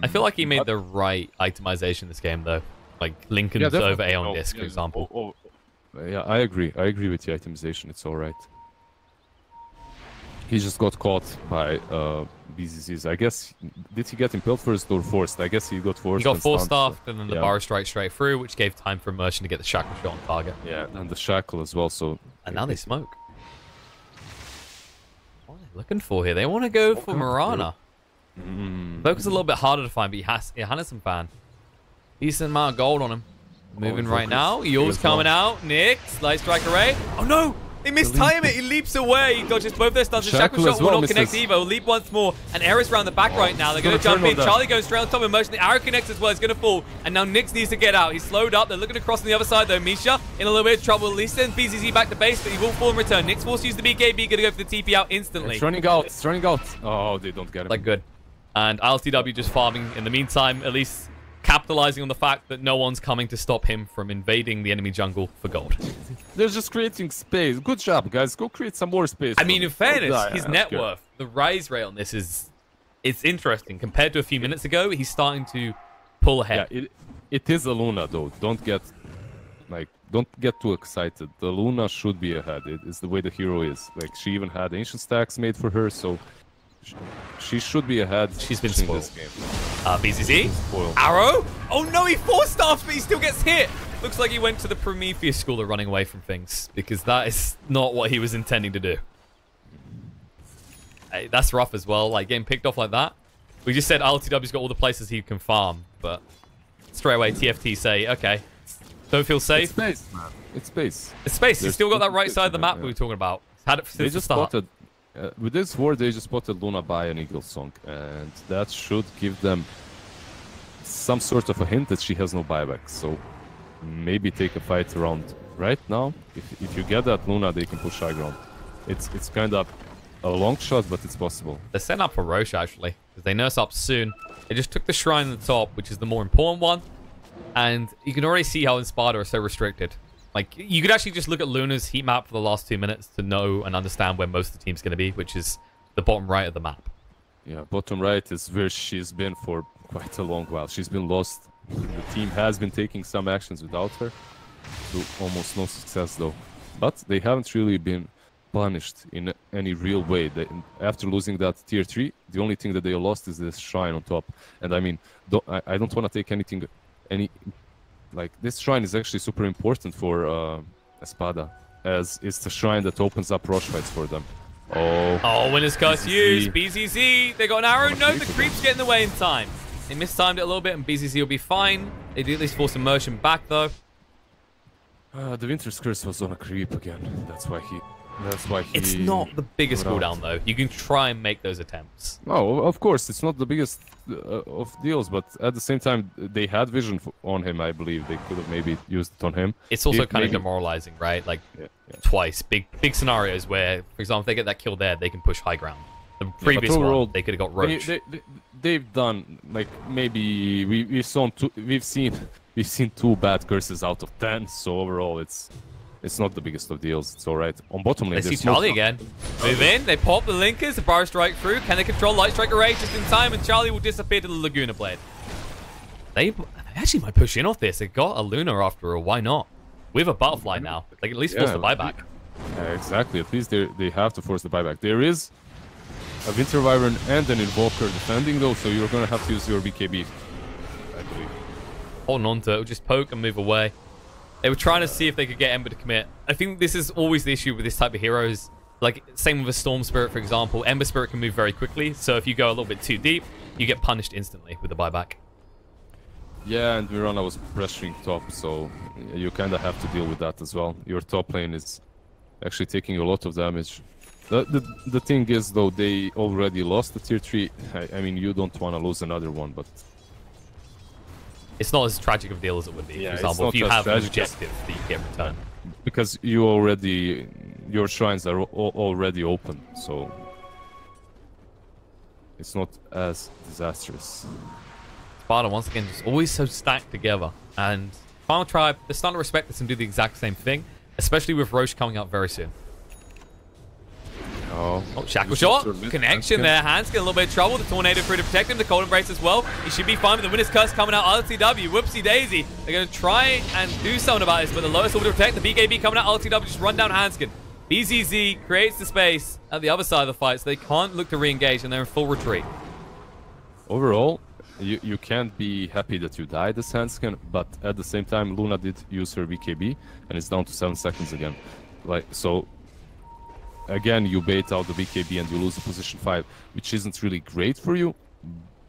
I feel like he made the right itemization this game, though. Like Lincoln's over Aeon Disc, for example. Yeah, I agree. I agree with the itemization. It's all right. He just got caught by BZZs. I guess, did he get impaled first or forced? I guess he got forced. He got forced off, and then the bar strike straight through, which gave time for Merchant to get the shackle shot on target. Yeah, and the shackle as well. So. And now they smoke. What are they looking for here? They want to go for Mirana. Focus a little bit harder to find, but he has a Hannesson fan. Decent amount of gold on him. Moving right focus. now. Yule's coming out. Nyx, light strike array. Oh no! They mistime it. He leaps away. He dodges both their stuns. The shackle shot will not connect either. Will leap once more. And Era's around the back right now. They're going to jump in. Charlie goes straight on top of motion. The arrow connects as well. He's going to fall. And now Nyx needs to get out. He's slowed up. They're looking to cross on the other side though. Misha in a little bit of trouble. At least sends BZZ back to base, but he will fall in return. Nyx forced to use the BKB. Going to go for the TP out instantly. It's running out. It's running out. Oh, they don't get it. Like good. And LTW just farming in the meantime, at least capitalizing on the fact that no one's coming to stop him from invading the enemy jungle for gold. They're just creating space. Good job, guys. Go create some more space. I mean, in fairness, his net worth, the rise rate on this it's interesting. Compared to a few minutes ago, he's starting to pull ahead. Yeah, it is a Luna, though. Don't get too excited. The Luna should be ahead. It is the way the hero is. Like, she even had ancient stacks made for her, so she should be ahead. She's been spoiled. This game. BZZ. Arrow. Oh no, he force-staffed, but he still gets hit. Looks like he went to the Prometheus school of running away from things, because that is not what he was intending to do. Hey, that's rough as well, like getting picked off like that. We just said LTW's got all the places he can farm, but straight away TFT say, okay, don't feel safe. It's space, man. It's space. It's space. He's still got that right side of the map we were talking about. He's had it since the start. With this war, they just spotted Luna by an Eagle Song, and that should give them some sort of a hint that she has no buyback. So maybe take a fight around right now. If you get that Luna, they can push high ground. It's kind of a long shot, but it's possible. They're setting up for Roche, actually, because they nurse up soon. They just took the shrine at the top, which is the more important one, and you can already see how Espada are so restricted. Like, you could actually just look at Luna's heat map for the last 2 minutes to know and understand where most of the team's going to be, which is the bottom right of the map. Yeah, bottom right is where she's been for quite a long while. She's been lost. The team has been taking some actions without her, to almost no success though. But they haven't really been punished in any real way. After losing that tier 3, the only thing that they lost is this shrine on top. And I mean, I don't want to take like, this shrine is actually super important for Espada, as it's the shrine that opens up rush fights for them. Oh, winner's curse used. BZZ, they got an arrow. No, the creeps get in the way in time. They mistimed it a little bit, and BZZ will be fine. They do at least force immersion back, though. The Winter's Curse was on a creep again. That's why he... It's not the biggest cooldown, though. You can try and make those attempts. No, of course, it's not the biggest of deals, but at the same time, they had vision on him, I believe. They could have maybe used it on him. It's also kind of demoralizing, right? Like, twice. Big scenarios where, for example, if they get that kill there, they can push high ground. The previous one, they could have got Roach. They've done, like, maybe... We've seen 2 bad curses out of 10, so overall, it's not the biggest of deals. It's all right. On bottom lane, they see Charlie again. Move in. They pop the linkers. The bar strike through. Can they control light strike array just in time? And Charlie will disappear to the Laguna Blade. They actually might push in off this. They got a Luna after all. Why not? We have a butterfly now. Like, at least force the buyback. Yeah, exactly. At least they have to force the buyback. There is a Winter Wyvern and an Invoker defending though, so you're gonna have to use your BKB, I believe. Holding on to it. We'll just poke and move away. They were trying to see if they could get Ember to commit. I think this is always the issue with this type of heroes. Like, same with a Storm Spirit, for example. Ember Spirit can move very quickly, so if you go a little bit too deep, you get punished instantly with the buyback. Yeah, and Mirana was pressuring top, so you kind of have to deal with that as well. Your top lane is actually taking a lot of damage. The thing is, though, they already lost the tier 3. I mean, you don't want to lose another one, but... It's not as tragic of a deal as it would be. Yeah, for example, if you have an objective that you get returned. Because your shrines are already open, so it's not as disastrous. Sparta, once again, just always so stacked together. And Final Tribe, they're starting to respect this and do the exact same thing, especially with Roche coming out very soon. Oh, shackle shot. Connection there. Hans getting a little bit of trouble. The tornado through to protect him. The cold embrace as well. He should be fine with the winner's curse coming out. LTW. Whoopsie daisy. They're going to try and do something about this, but the lowest order to protect. The BKB coming out. LTW just run down Hanskin. BZZ creates the space at the other side of the fight, so they can't look to re-engage, and they're in full retreat. Overall, you can't be happy that you died as Hanskin, but at the same time, Luna did use her BKB, and it's down to 7 seconds again. Like, so... Again, you bait out the BKB and you lose the position 5, which isn't really great for you,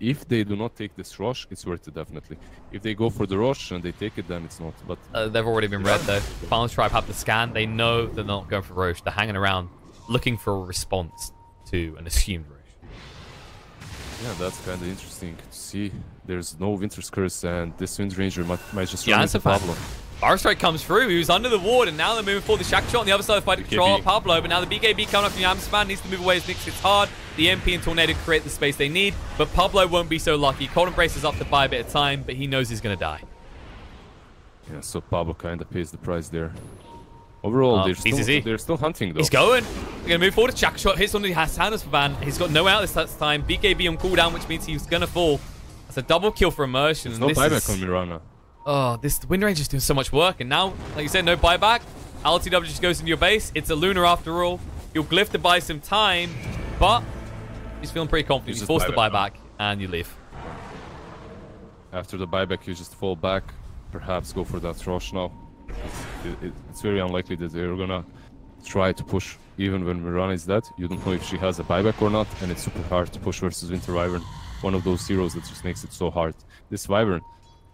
if they do not take this rush, it's worth it definitely. If they go for the rush and they take it, then it's not. But they've already been read though. Final Tribe have the scan. They know they're not going for Roche. They're hanging around, looking for a response to an assumed Roche. Yeah, that's kind of interesting to see. There's no Winter's Curse, and this Wind Ranger might just run into Pablo. Fire Strike comes through. He was under the ward, and now they're moving forward. The Shack Shot on the other side of the fight to control Pablo, but now the BKB coming up from the Amspan needs to move away as Nix hits hard. The MP and Tornado create the space they need, but Pablo won't be so lucky. Cold Embrace is up to buy a bit of time, but he knows he's going to die. Yeah, so Pablo kind of pays the price there. Overall, they're still hunting, though. He's going. They're going to move forward. Shack Shot hits on the Hasanas for Van. He's got no out this time. BKB on cooldown, which means he's going to fall. That's a double kill for Immersion. There's no buyback on Mirana. Oh, this Wind Ranger's doing so much work, and now, like you said, no buyback. LTW just goes into your base. It's a Lunar after all. You'll glyph to buy some time, but he's feeling pretty confident. He's forced to buy back, and you leave. After the buyback, you just fall back. Perhaps go for that rush now. It's very unlikely that they're gonna try to push even when Mirana is dead. You don't know if she has a buyback or not, and it's super hard to push versus Winter Wyvern. One of those heroes that just makes it so hard. This Wyvern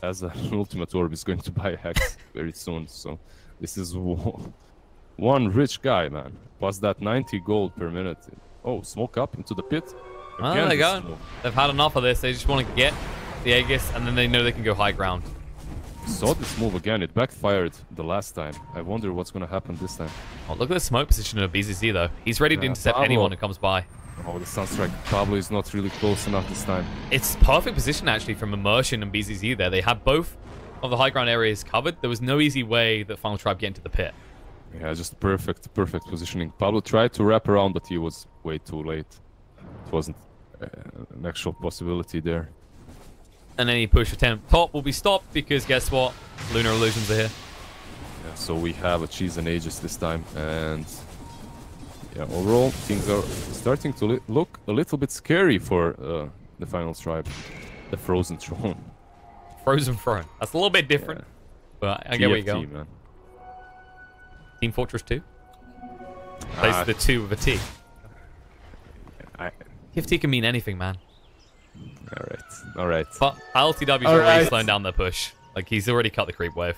has an ultimate orb, is going to buy a Hex very soon, so this is one rich guy, man. Plus that 90 gold per minute. Oh, smoke up into the pit. Oh, there they go. They've had enough of this. They just want to get the Aegis, and then they know they can go high ground. Saw this move again. It backfired the last time. I wonder what's going to happen this time. Oh, look at the smoke position of BZZ, though. He's ready to intercept anyone who comes by. Oh, the Sunstrike. Pablo is not really close enough this time. It's perfect position, actually, from Immersion and BZZ there. They had both of the high ground areas covered. There was no easy way that Final Tribe get into the pit. Yeah, just perfect positioning. Pablo tried to wrap around, but he was way too late. It wasn't an actual possibility there. And any push attempt top will be stopped because guess what? Lunar Illusions are here. Yeah, so we have a Cheese and Aegis this time, and yeah, overall things are starting to look a little bit scary for the Final Tribe. The Frozen Throne. Frozen Throne. That's a little bit different, yeah. But I get where you go. Man. Team Fortress 2? Plays the 2 with a T. TFT can mean anything, man. Alright. But LTW's already slowing down their push. Like, he's already cut the creep wave.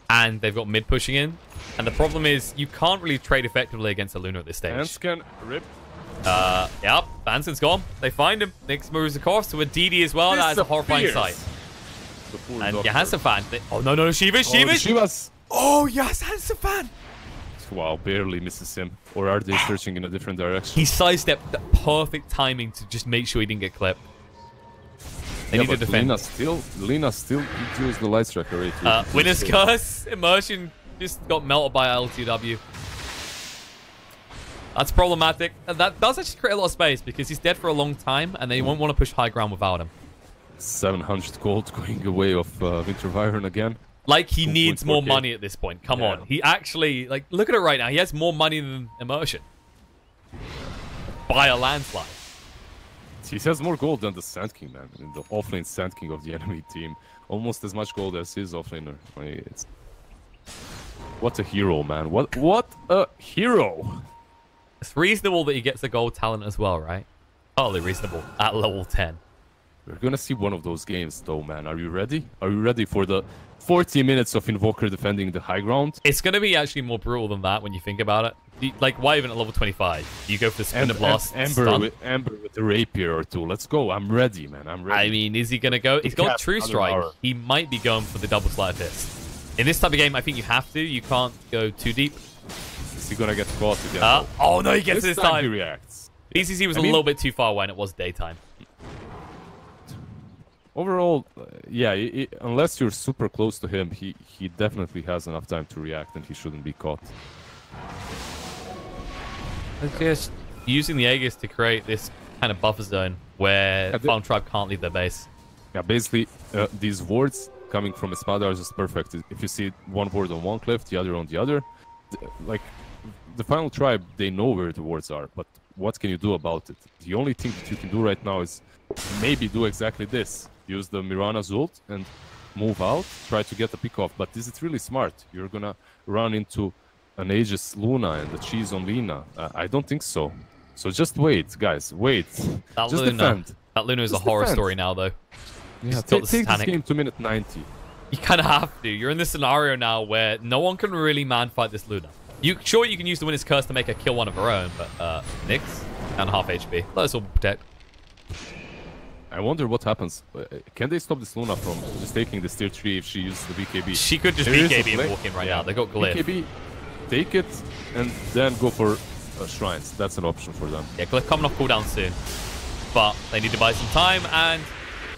And they've got mid pushing in. And the problem is, you can't really trade effectively against a Lunar at this stage. Anscan, rip. Yep, Banson's gone. They find him. Nix moves across to a DD as well. That is a horrifying sight. And Yahansafan. Oh, no, Shiva's. Oh, yes, Yahansafan. Wow, barely misses him. Or are they searching in a different direction? He sidestepped the perfect timing to just make sure he didn't get clipped. They need to defend. Lina still used the Light Striker rate. Winner's Curse. Immersion just got melted by LTW. That's problematic. And that does actually create a lot of space because he's dead for a long time and they won't want to push high ground without him. 700 gold going away of Winter Wyvern again. Like he needs more money at this point. Come on. He actually, like, look at it right now. He has more money than Immersion. By a landslide. He has more gold than the Sand King, man. In the offlane Sand King of the enemy team. Almost as much gold as his offlaner. I mean, what a hero, man. What a hero. It's reasonable that he gets a gold talent as well, right? Totally reasonable at level 10. We're gonna see one of those games, though, man. Are you ready? Are you ready for the 40 minutes of Invoker defending the high ground? It's gonna be actually more brutal than that when you think about it. Like, why even at level 25? You go for the Spinner Blast. Ember with the Rapier or two. Let's go. I'm ready, man. I'm ready. I mean, is he gonna go? He's got True Strike. He might be going for the double Sleight of Fist. In this type of game, I think you have to. You can't go too deep. Is he gonna get caught again? Oh no, he gets this time. He reacts. BCC was a little bit too far away and it was daytime. Overall, yeah, unless you're super close to him, he definitely has enough time to react and he shouldn't be caught. It's just using the Aegis to create this kind of buffer zone where Final Tribe can't leave their base. Yeah, basically, these wards coming from Espada are just perfect. If you see one ward on one cliff, the other on the other, like, the Final Tribe, they know where the wards are, but what can you do about it? The only thing that you can do right now is maybe do exactly this. Use the Mirana's ult and move out, try to get a pick off. But is it really smart? You're gonna run into an Aegis Luna and the cheese on Lina. I don't think so. So just wait, guys, wait. Just defend. That Luna is a Just horror defend. story now, though. Yeah, Take take this game to minute 90. You kind of have to. You're in this scenario now where no one can really man-fight this Luna. Sure, you can use the Winner's Curse to make her kill one of her own, but Nyx, down half HP. Let us all protect. I wonder what happens. Can they stop this Luna from just taking this tier 3 if she uses the BKB? She could just There is a BKB and play. walk in right now. They got Glyph. BKB, take it, and then go for Shrines. That's an option for them. Yeah, Glyph coming off cooldown soon. But they need to buy some time, and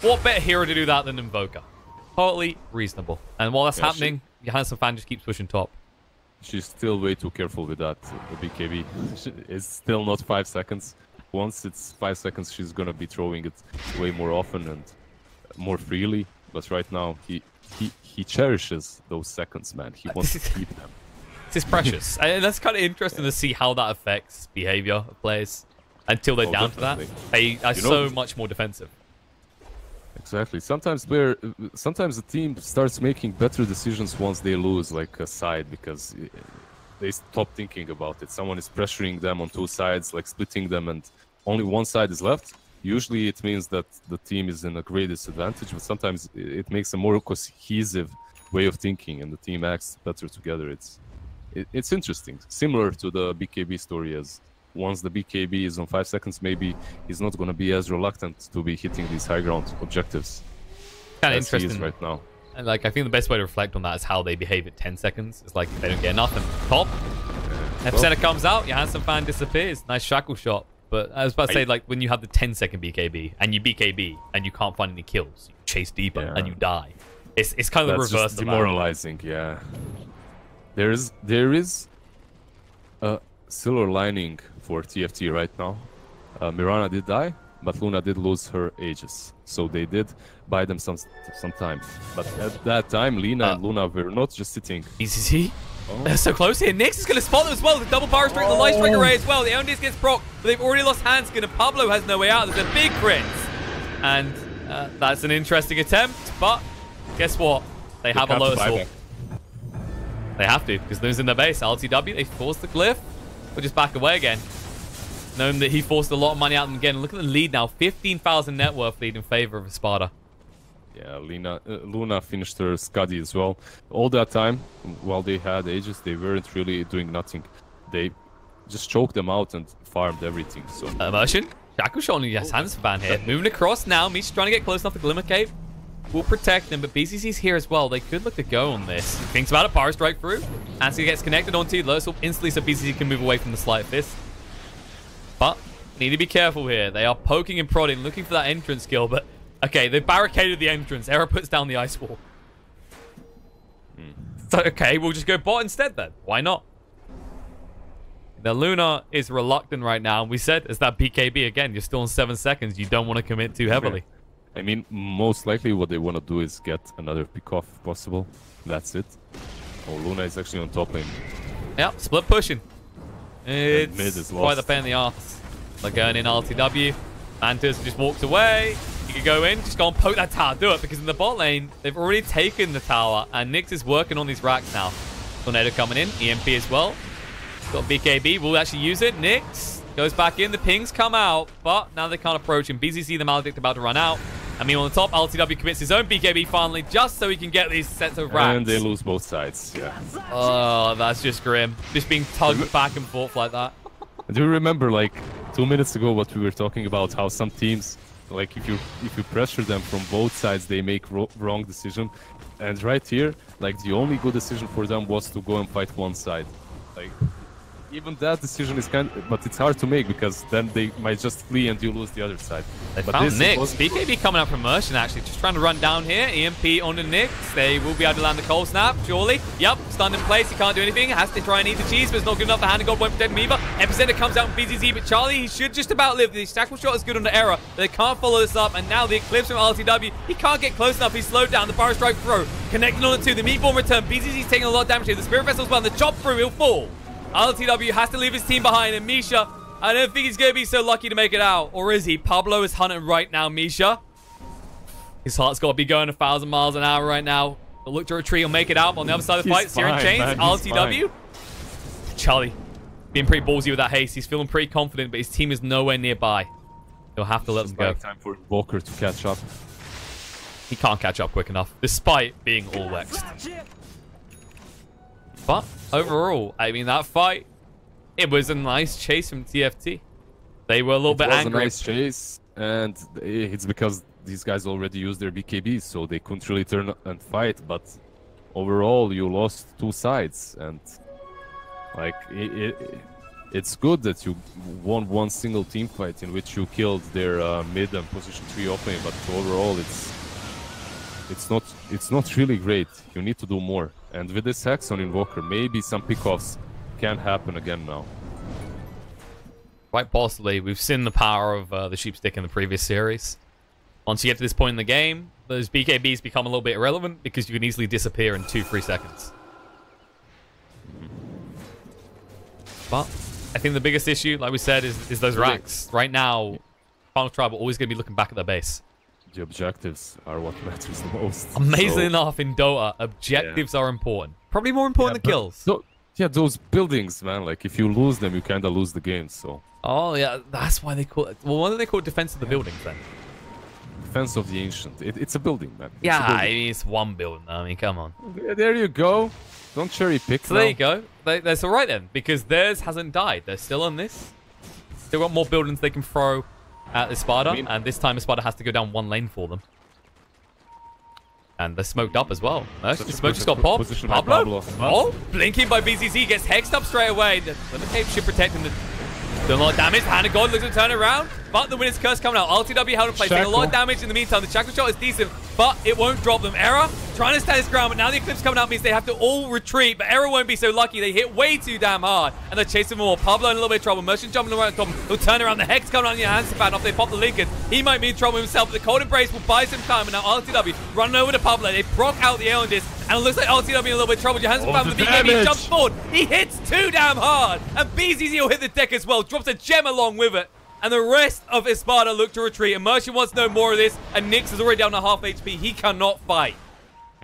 what better hero to do that than Invoker? Totally reasonable. And while that's happening, Johansson fan just keeps pushing top. She's still way too careful with that. The BKB. It's still not 5 seconds. Once it's 5 seconds, she's gonna be throwing it way more often and more freely. But right now, he cherishes those seconds, man. He wants to keep them. It's precious. And that's kind of interesting to see how that affects behavior of players. Until they're down definitely. to that, they are so much more defensive. Exactly. Sometimes the team starts making better decisions once they lose, like a side, because they stop thinking about it. Someone is pressuring them on 2 sides, like splitting them, and only one side is left. Usually it means that the team is in a great disadvantage, but sometimes it makes a more cohesive way of thinking, and the team acts better together. It's interesting. Similar to the BKB story, as once the BKB is on 5 seconds, maybe he's not going to be as reluctant to be hitting these high ground objectives. Kind of interesting. He is right now. And like, I think the best way to reflect on that is how they behave at 10 seconds. It's like they don't get nothing. Top. Epicenter comes out. Johansson fan disappears. Nice shackle shot. But I was about to say, like, when you have the 10-second BKB and you BKB and you can't find any kills, you chase deeper and you die. It's kind of the reverse just of demoralizing. Yeah. There is a silver lining for TFT right now. Mirana did die, but Luna did lose her Aegis, so they did buy them some time. But at that time, Lina and Luna were not just sitting. BCC? They're so close here. Nyx is going to spot them as well. The double power strike, the light strike array as well. The Ondius gets proc, but they've already lost Hanskin, and Pablo has no way out. There's a big crit. And that's an interesting attempt, but guess what? They have a Lotus Orb. They have to, because Luna's in their base. LTW, they force the glyph. We'll just back away again. Knowing that he forced a lot of money out of them again. Look at the lead now. 15,000 net worth lead in favor of Espada. Yeah, Luna finished her Scuddy as well. All that time, while they had Aegis, they weren't really doing nothing. They just choked them out and farmed everything. So Immersion. Shackle shot on his hands fan here. Moving across now. Misha's trying to get close enough to Glimmer Cape. Will protect them, but BCC's here as well. They could look to go on this. Thinks about it. Power strike through. Ansky gets connected onto Lotus Orb instantly, so BCC can move away from the Sleight Fist. But need to be careful here. They are poking and prodding, looking for that entrance skill, but okay, they barricaded the entrance. Era puts down the ice wall. So, okay, we'll just go bot instead then. Why not? The Luna is reluctant right now. We said, it's that BKB again. You're still on 7 seconds. You don't want to commit too heavily. I mean, most likely what they want to do is get another pick-off if possible. That's it. Oh, Luna is actually on top lane. Yep, split pushing. It's mid is quite the pain in the arse. They're going in LTW. Mantis just walks away. You could go in, just go and poke that tower. Do it, because in the bot lane, they've already taken the tower, and Nyx is working on these racks now. Tornado coming in, EMP as well. Got BKB, will actually use it. Nyx goes back in, the pings come out, but now they can't approach him. BZC, the Maledict, about to run out. I mean, on the top, LTW commits his own BKB finally, just so he can get these sets of racks. And they lose both sides, yeah. Oh, that's just grim. Just being tugged back and forth like that. Do you remember, like, 2 minutes ago what we were talking about, how some teams, like, if you pressure them from both sides, they make wrong decision. And right here, like, the only good decision for them was to go and fight one side. Like, even that decision is but it's hard to make, because then they might just flee and you lose the other side. They found Nyx. BKB coming up from Immersion, actually. Just trying to run down here. EMP onto Nyx. They will be able to land the cold snap, surely. Yep, stunned in place. He can't do anything. Has to try and eat the cheese, but it's not good enough. The hand of God won't protect Miva. Epicenter comes out from BZZ, but Charlie, he should just about live. The shackle shot is good on the Era. They can't follow this up, and now the Eclipse from LTW. He can't get close enough. He's slowed down. The Power Strike throw. Connecting on the 2. The Meatball return. BZZ's taking a lot of damage here. The Spirit Vessel's well. The chop through. He'll fall. LTW has to leave his team behind, and Misha, I don't think he's going to be so lucky to make it out. Or is he? Pablo is hunting right now, Misha. His heart's got to be going 1,000 miles an hour right now. He'll look to retreat. He'll make it out on the other side of the fight. Searing Chains, LTW. Charlie being pretty ballsy with that haste. He's feeling pretty confident, but his team is nowhere nearby. He'll have to let them go. Time for Walker to catch up. He can't catch up quick enough, despite being all vexed. But overall, I mean, that fight, it was a nice chase from TFT. They were a little bit angry. It was a nice chase, and it's because these guys already used their BKBs, so they couldn't really turn and fight. But overall, you lost two sides, and like it's good that you won one single team fight in which you killed their mid and position 3 opening. But overall, it's not really great. You need to do more. And with this Hex on Invoker, maybe some pickoffs can happen again now. Quite possibly. We've seen the power of the Sheep Stick in the previous series. Once you get to this point in the game, those BKBs become a little bit irrelevant because you can easily disappear in 2-3 seconds. But I think the biggest issue, like we said, is those racks. Right now, Final Tribe are always going to be looking back at their base. The objectives are what matters the most. Amazingly enough, in Dota, objectives are important. Probably more important than kills. Those buildings, man. Like, if you lose them, you kind of lose the game, so... Oh, yeah, that's why they call it... Well, why do they call it Defense of the Buildings, then? Defense of the Ancient. It's a building, man. Yeah, I mean, it's one building. I mean, come on. There you go. Don't cherry pick. So there you go. That's all right, then, because theirs hasn't died. They're still on this. Still got more buildings they can throw at Espada, and this time Espada has to go down one lane for them. And they're smoked up as well. The smoke just got popped. Pablo? Oh, blinking by BZZ, gets hexed up straight away. The Limit should protect him. Doing a lot of damage. Hand of God looks to turn around, but the Winner's Curse coming out. LTW held in place, taking a lot of damage in the meantime. The Shackle Shot is decent, but it won't drop them. Era trying to stand his ground, but now the Eclipse coming out means they have to all retreat, but Era won't be so lucky. They hit way too damn hard, and they're chasing more. Pablo in a little bit of trouble. Merchant jumping around the top. He'll turn around. The Hex coming out in your hands, off they pop the Lincoln. He might be in trouble himself, but the Cold Embrace will buy some time, and now LTW running over to Pablo. They proc out the Elandis, and it looks like LTW in a little bit of trouble. Johansson found the BKB, jumps forward. He hits too damn hard, and BZZ will hit the deck as well. Drops a gem along with it. And the rest of Espada look to retreat. Immersion wants no more of this, and Nyx is already down to half HP. He cannot fight.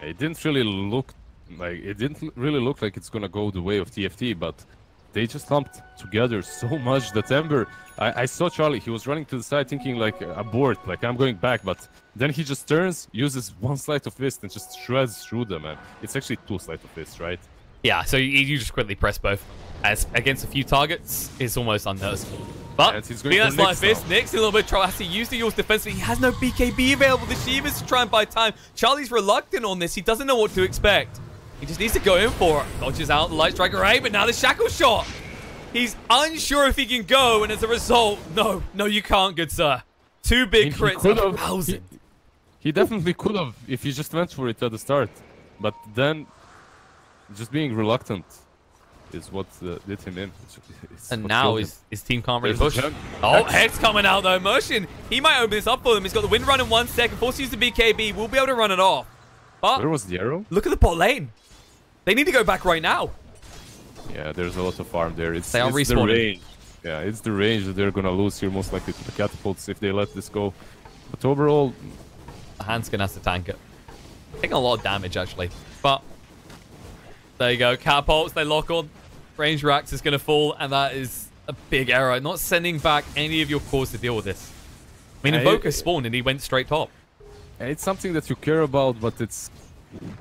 It didn't really look like it's gonna go the way of TFT, but they just lumped together so much that Ember. I saw Charlie. He was running to the side, thinking like abort, like I'm going back, but then he just turns, uses one Sleight of Fist, and just shreds through them. Man, it's actually 2 Sleight of Fists, right? Yeah. So you just quickly press both. As against a few targets, it's almost unnoticeable. But being that Sleight of Fist, Nyx in a little bit of trouble. Has to use the Yule's defense. He has no BKB available. The Shivas to try and buy time. Charlie's reluctant on this. He doesn't know what to expect. He just needs to go in for it. Dodges out the Light Strike Array, but now the Shackle Shot. He's unsure if he can go, and as a result, no, you can't, good sir. 2 big crits of 1,000. He definitely could have if he just went for it at the start, but then just being reluctant is what did him in. And now his team can't really push. Oh, Hex coming out though. Motion, he might open this up for them. He's got the wind run in 1 second. Forced to use the BKB. We'll be able to run it off. But where was the arrow? Look at the bot lane. They need to go back right now. Yeah, there's a lot of farm there. It's the range. Yeah, it's the range that they're gonna lose here, most likely to the catapults if they let this go. But overall, Hanskin has to tank it. Taking a lot of damage actually. But there you go. Catapults, they lock on. Range racks is going to fall, and that is a big error. Not sending back any of your cores to deal with this. I mean, Invoker spawned and he went straight top. It's something that you care about, but it's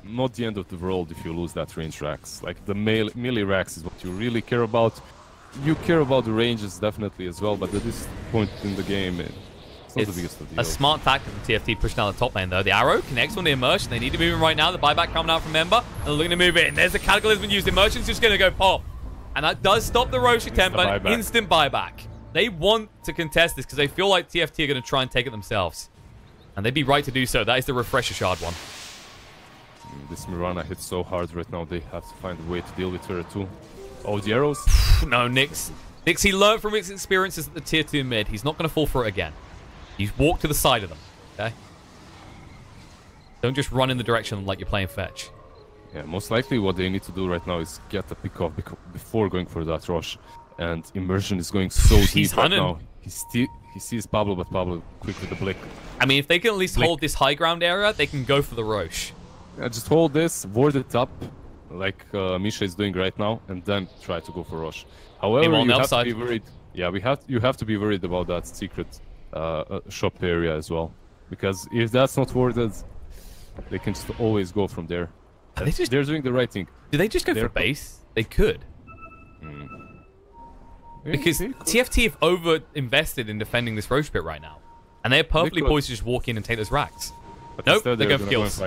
not the end of the world if you lose that range racks. Like the melee racks is what you really care about. You care about the ranges definitely as well, but at this point in the game, it's not the biggest of the deal. A smart tactic from TFT pushing down the top lane though. The arrow connects on the Immersion. They need to move in right now. The buyback coming out from Ember, and they're looking to move in. There's the Cataclysm used. Immersion's just going to go pop. And that does stop the Roche attempt, but instant buyback. They want to contest this because they feel like TFT are going to try and take it themselves. And they'd be right to do so. That is the Refresher Shard one. This Mirana hits so hard right now. They have to find a way to deal with her too. Oh, the arrows? No, Nyx, he learned from his experiences at the tier 2 mid. He's not going to fall for it again. He's walked to the side of them, okay? Don't just run in the direction like you're playing fetch. Yeah, most likely what they need to do right now is get a pick off before going for that rush. And Immersion is going so deep right now. He sees Pablo, but Pablo quick with the blick. I mean, if they can at least hold this high ground area, they can go for the Roche. Yeah, just hold this, ward it up, like Misha is doing right now, and then try to go for Roche. However, you have to be worried. Yeah, you have to be worried about that secret shop area as well. Because if that's not warded, they can just always go from there. They're doing the right thing. Do they just go for base? They could. Because TFT have over-invested in defending this Roche pit right now. And they're perfectly poised to just walk in and take those racks. But nope, they're going for kills.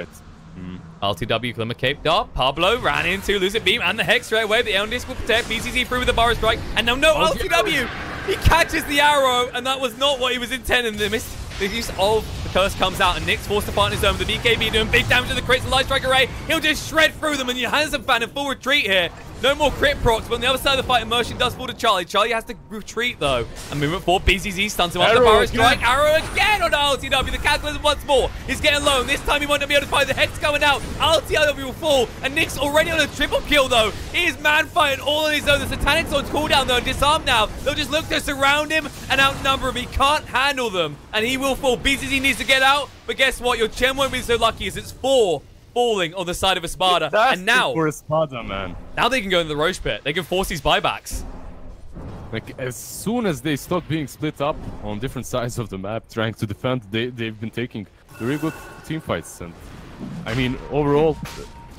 LTW, Glimmer Cape Dart. Pablo ran into Lucid Beam and the Hex straight away. The Aeon Disc will protect. BCZ through with the Burrow Strike. And no, LTW! He catches the arrow, and that was not what he was intending. The use of the curse comes out, and Nick's forced to fight on his own with the BKB doing big damage to the crits and Light Strike Array. He'll just shred through them, and Johansson fan in full retreat here. No more crit procs, but on the other side of the fight, Immersion does fall to Charlie. Charlie has to retreat, though. And movement forward, BZZ stuns him off the Burrow Strike. Arrow again on LTW. The Cataclysm once more. He's getting low, and this time he won't be able to fight. The Hex coming out. LTW will fall, and Nick's already on a triple kill, though. He is man-fighting all on his own. The Satanic's on cooldown, though, and disarmed now. They'll just look to surround him and outnumber him. He can't handle them, and he will fall. BZZ needs to get out, but guess what? Your Chen won't be so lucky as it's 4 falling on the side of Espada. And now, for Espada, man. Now they can go into the Roche pit. They can force these buybacks. Like, as soon as they start being split up on different sides of the map, trying to defend, they've been taking very good team fights. And I mean, overall,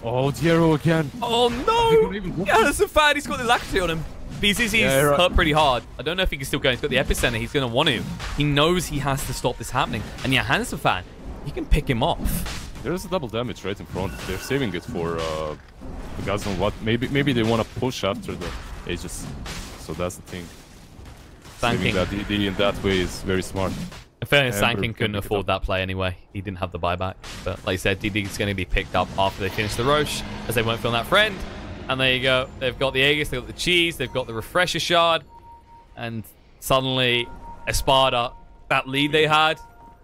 oh, Diero again. Oh no! Yeah, that's a fan. He's got the Lactate on him. BCC's hurt pretty hard. I don't know if he can still go. He's got the epicenter. He's going to want to. He knows he has to stop this happening. And yeah, Hansen fan, he can pick him off. There's a double damage right in front. They're saving it for the guys on what. Maybe they want to push after the Aegis. So that's the thing. Saving that DD in that way is very smart. In fairness, Sanking couldn't afford that play anyway. He didn't have the buyback. But like I said, DD is going to be picked up after they finish the Roche, as they won't feel that friend. And there you go. They've got the Aegis, they've got the Cheese, they've got the Refresher Shard. And suddenly, Espada, that lead they had,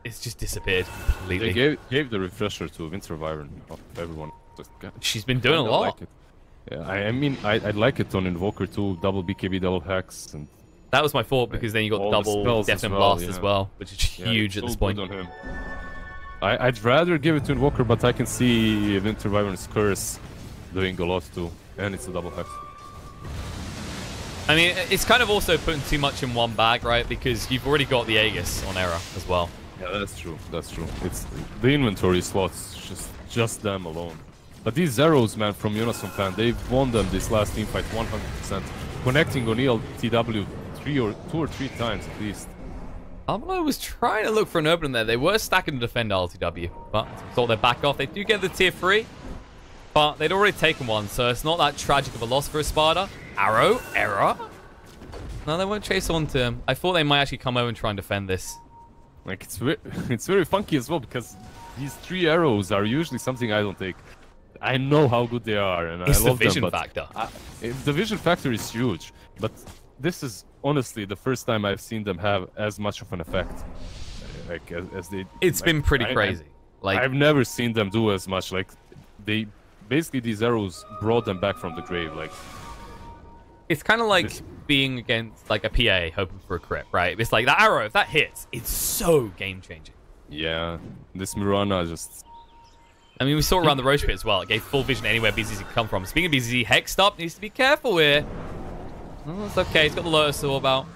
it's just disappeared completely. They gave the Refresher to Winter Wyvern of everyone. She's been doing a lot. Like it. Yeah, I mean, I'd like it on Invoker too, double BKB, double Hex. And that was my fault, because then you got the double Death and Blast as well, which is huge at this point. On him. I'd rather give it to Invoker, but I can see Winter Wyvern's Curse doing a lot too. And it's a double Hex. I mean, it's kind of also putting too much in one bag, right? Because you've already got the Aegis on Era as well. Yeah, that's true. That's true. It's the inventory slots, just them alone. But these Zeros, man, from Unison fan, they've won them this last team fight 100%. Connecting on ELTW 2 or 3 times at least. Pablo was trying to look for an opening there. They were stacking to defend LTW, but thought they'd back off. They do get the tier 3, but they'd already taken one, so it's not that tragic of a loss for Espada. Arrow, error. No, they won't chase on to him. I thought they might actually come over and try and defend this. Like, it's very funky as well, because these 3 arrows are usually something I don't take. I know how good they are, and I love them. It's the vision factor. The vision factor is huge, but this is honestly the first time I've seen them have as much of an effect. Like, as they... It's been pretty crazy. Like, I've never seen them do as much. Like, they... Basically, these arrows brought them back from the grave, like... It's kind of like being against, like, a PA hoping for a crit, right? It's like, that arrow, if that hits, it's so game-changing. Yeah, this Mirana just... I mean, we saw around the Roche pit as well. It gave full vision anywhere BZZ could come from. Speaking of BZZ, Hexed up, needs to be careful here. Oh, it's okay, he's got the Lotus Orb out.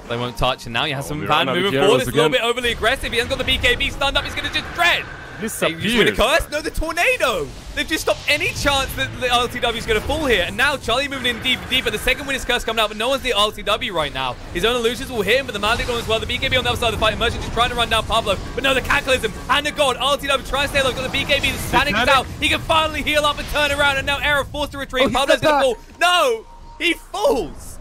They won't touch, and now he has some fan moving forward. It's a little bit overly aggressive. He hasn't got the BKB stunned up, he's going to just dread. He's with a curse? No, the tornado! They've just stopped any chance that the LTW is going to fall here. And now Charlie moving in deeper. The second Winner's Curse coming out, but no one's the LTW right now. His own illusions will hit him, but the Magic on as well. The BKB on the other side of the fight. Immersion just trying to run down Pablo. But no, the Cataclysm. Hand of God. LTW trying to stay low. Got the BKB. The Satanic is out. He can finally heal up and turn around. And now Error forced to retreat. Pablo's going to fall. No! He falls!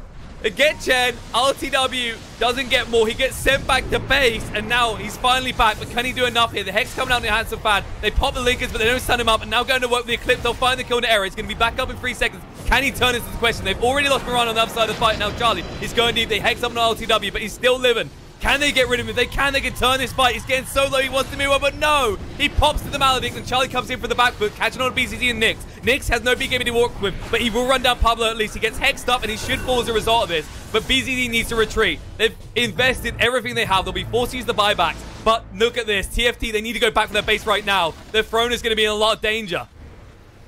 Again, Chen, LTW doesn't get more. He gets sent back to base, and now he's finally back. But can he do enough here? The Hex coming out in the hands of Fan. They pop the Linkers, but they don't stun him up. And now going to work with the Eclipse. They'll find the kill in the Error. He's going to be back up in 3 seconds. Can he turn this into the question? They've already lost Moran on the other side of the fight. Now Charlie is going deep. They Hex up on LTW, but he's still living. Can they get rid of him? If they can, they can turn this fight. He's getting so low, he wants to move on, but no! He pops to the Maledict, and Charlie comes in for the back foot, catching on to BCC and Nyx. Nyx has no BKB to walk with, but he will run down Pablo at least. He gets hexed up, and he should fall as a result of this. But BCC needs to retreat. They've invested everything they have. They'll be forced to use the buybacks. But look at this. TFT, they need to go back for their base right now. Their throne is going to be in a lot of danger.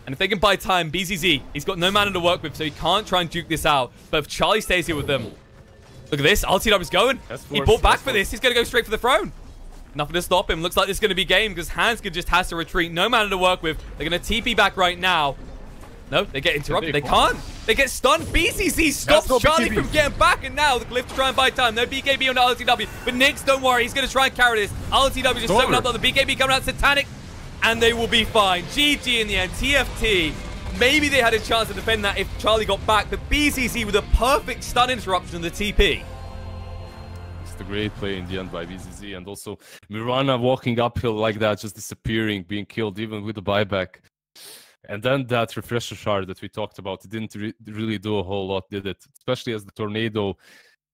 And if they can buy time, BCZ, he's got no mana to work with, so he can't try and duke this out. But if Charlie stays here with them, Look at this. RTW's going. He bought back for this. He's going to go straight for the throne. Nothing to stop him. Looks like this is going to be game because Hanska just has to retreat. No mana to work with. They're going to TP back right now. No, they get interrupted. They can't. They get stunned. BCC stops Charlie from getting back, and now the Glyph to try and buy time. No BKB on the RTW, but Nyx, don't worry. He's going to try and carry this. RTW just soaking up on the BKB coming out Satanic, and they will be fine. GG in the end. TFT. Maybe they had a chance to defend that if Charlie got back, but BCC with a perfect stun interruption on the TP. It's the great play in the end by BCC, and also Mirana walking uphill like that, just disappearing, being killed even with the buyback. And then that refresher shard that we talked about, it didn't really do a whole lot, did it? Especially as the tornado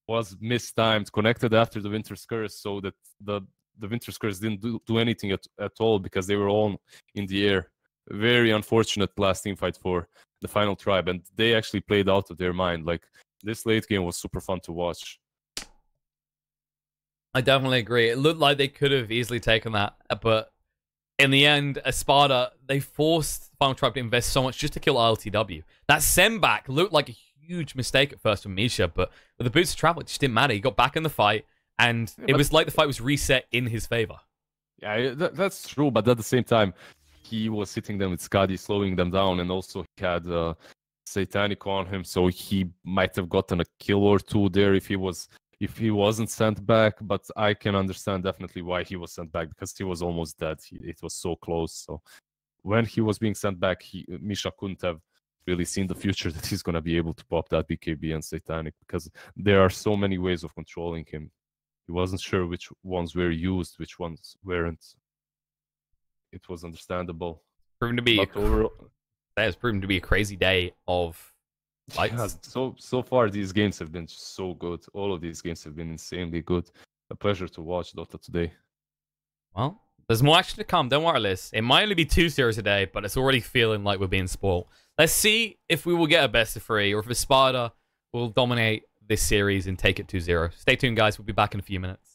was mistimed, connected after the Winter's Curse, so that the Winter's Curse didn't do anything at all because they were all in the air. Very unfortunate last team fight for the final tribe, and they actually played out of their mind. Like, this late game was super fun to watch. I definitely agree. It looked like they could have easily taken that, but in the end, Espada, they forced Final Tribe to invest so much just to kill LTW. That send back looked like a huge mistake at first from Misha, but with the boots of travel, it just didn't matter. He got back in the fight, and it was like the fight was reset in his favor. Yeah, that's true, but at the same time, he was hitting them with Skadi, slowing them down, and also he had Satanic on him, so he might have gotten a kill or two there if he wasn't sent back. But I can understand definitely why he was sent back, because he was almost dead. It was so close. So when he was being sent back, Misha couldn't have really seen the future that he's going to be able to pop that BKB and Satanic, because there are so many ways of controlling him. He wasn't sure which ones were used, which ones weren't. It was understandable. Proven to be that has proven to be a crazy day of fights. Yeah, so far these games have been so good. All of these games have been insanely good. A pleasure to watch Dota today. Well, there's more action to come. Don't worry, Liz. It might only be 2 series a day, but it's already feeling like we're being spoiled. Let's see if we will get a best of 3, or if Espada will dominate this series and take it 2-0. Stay tuned, guys. We'll be back in a few minutes.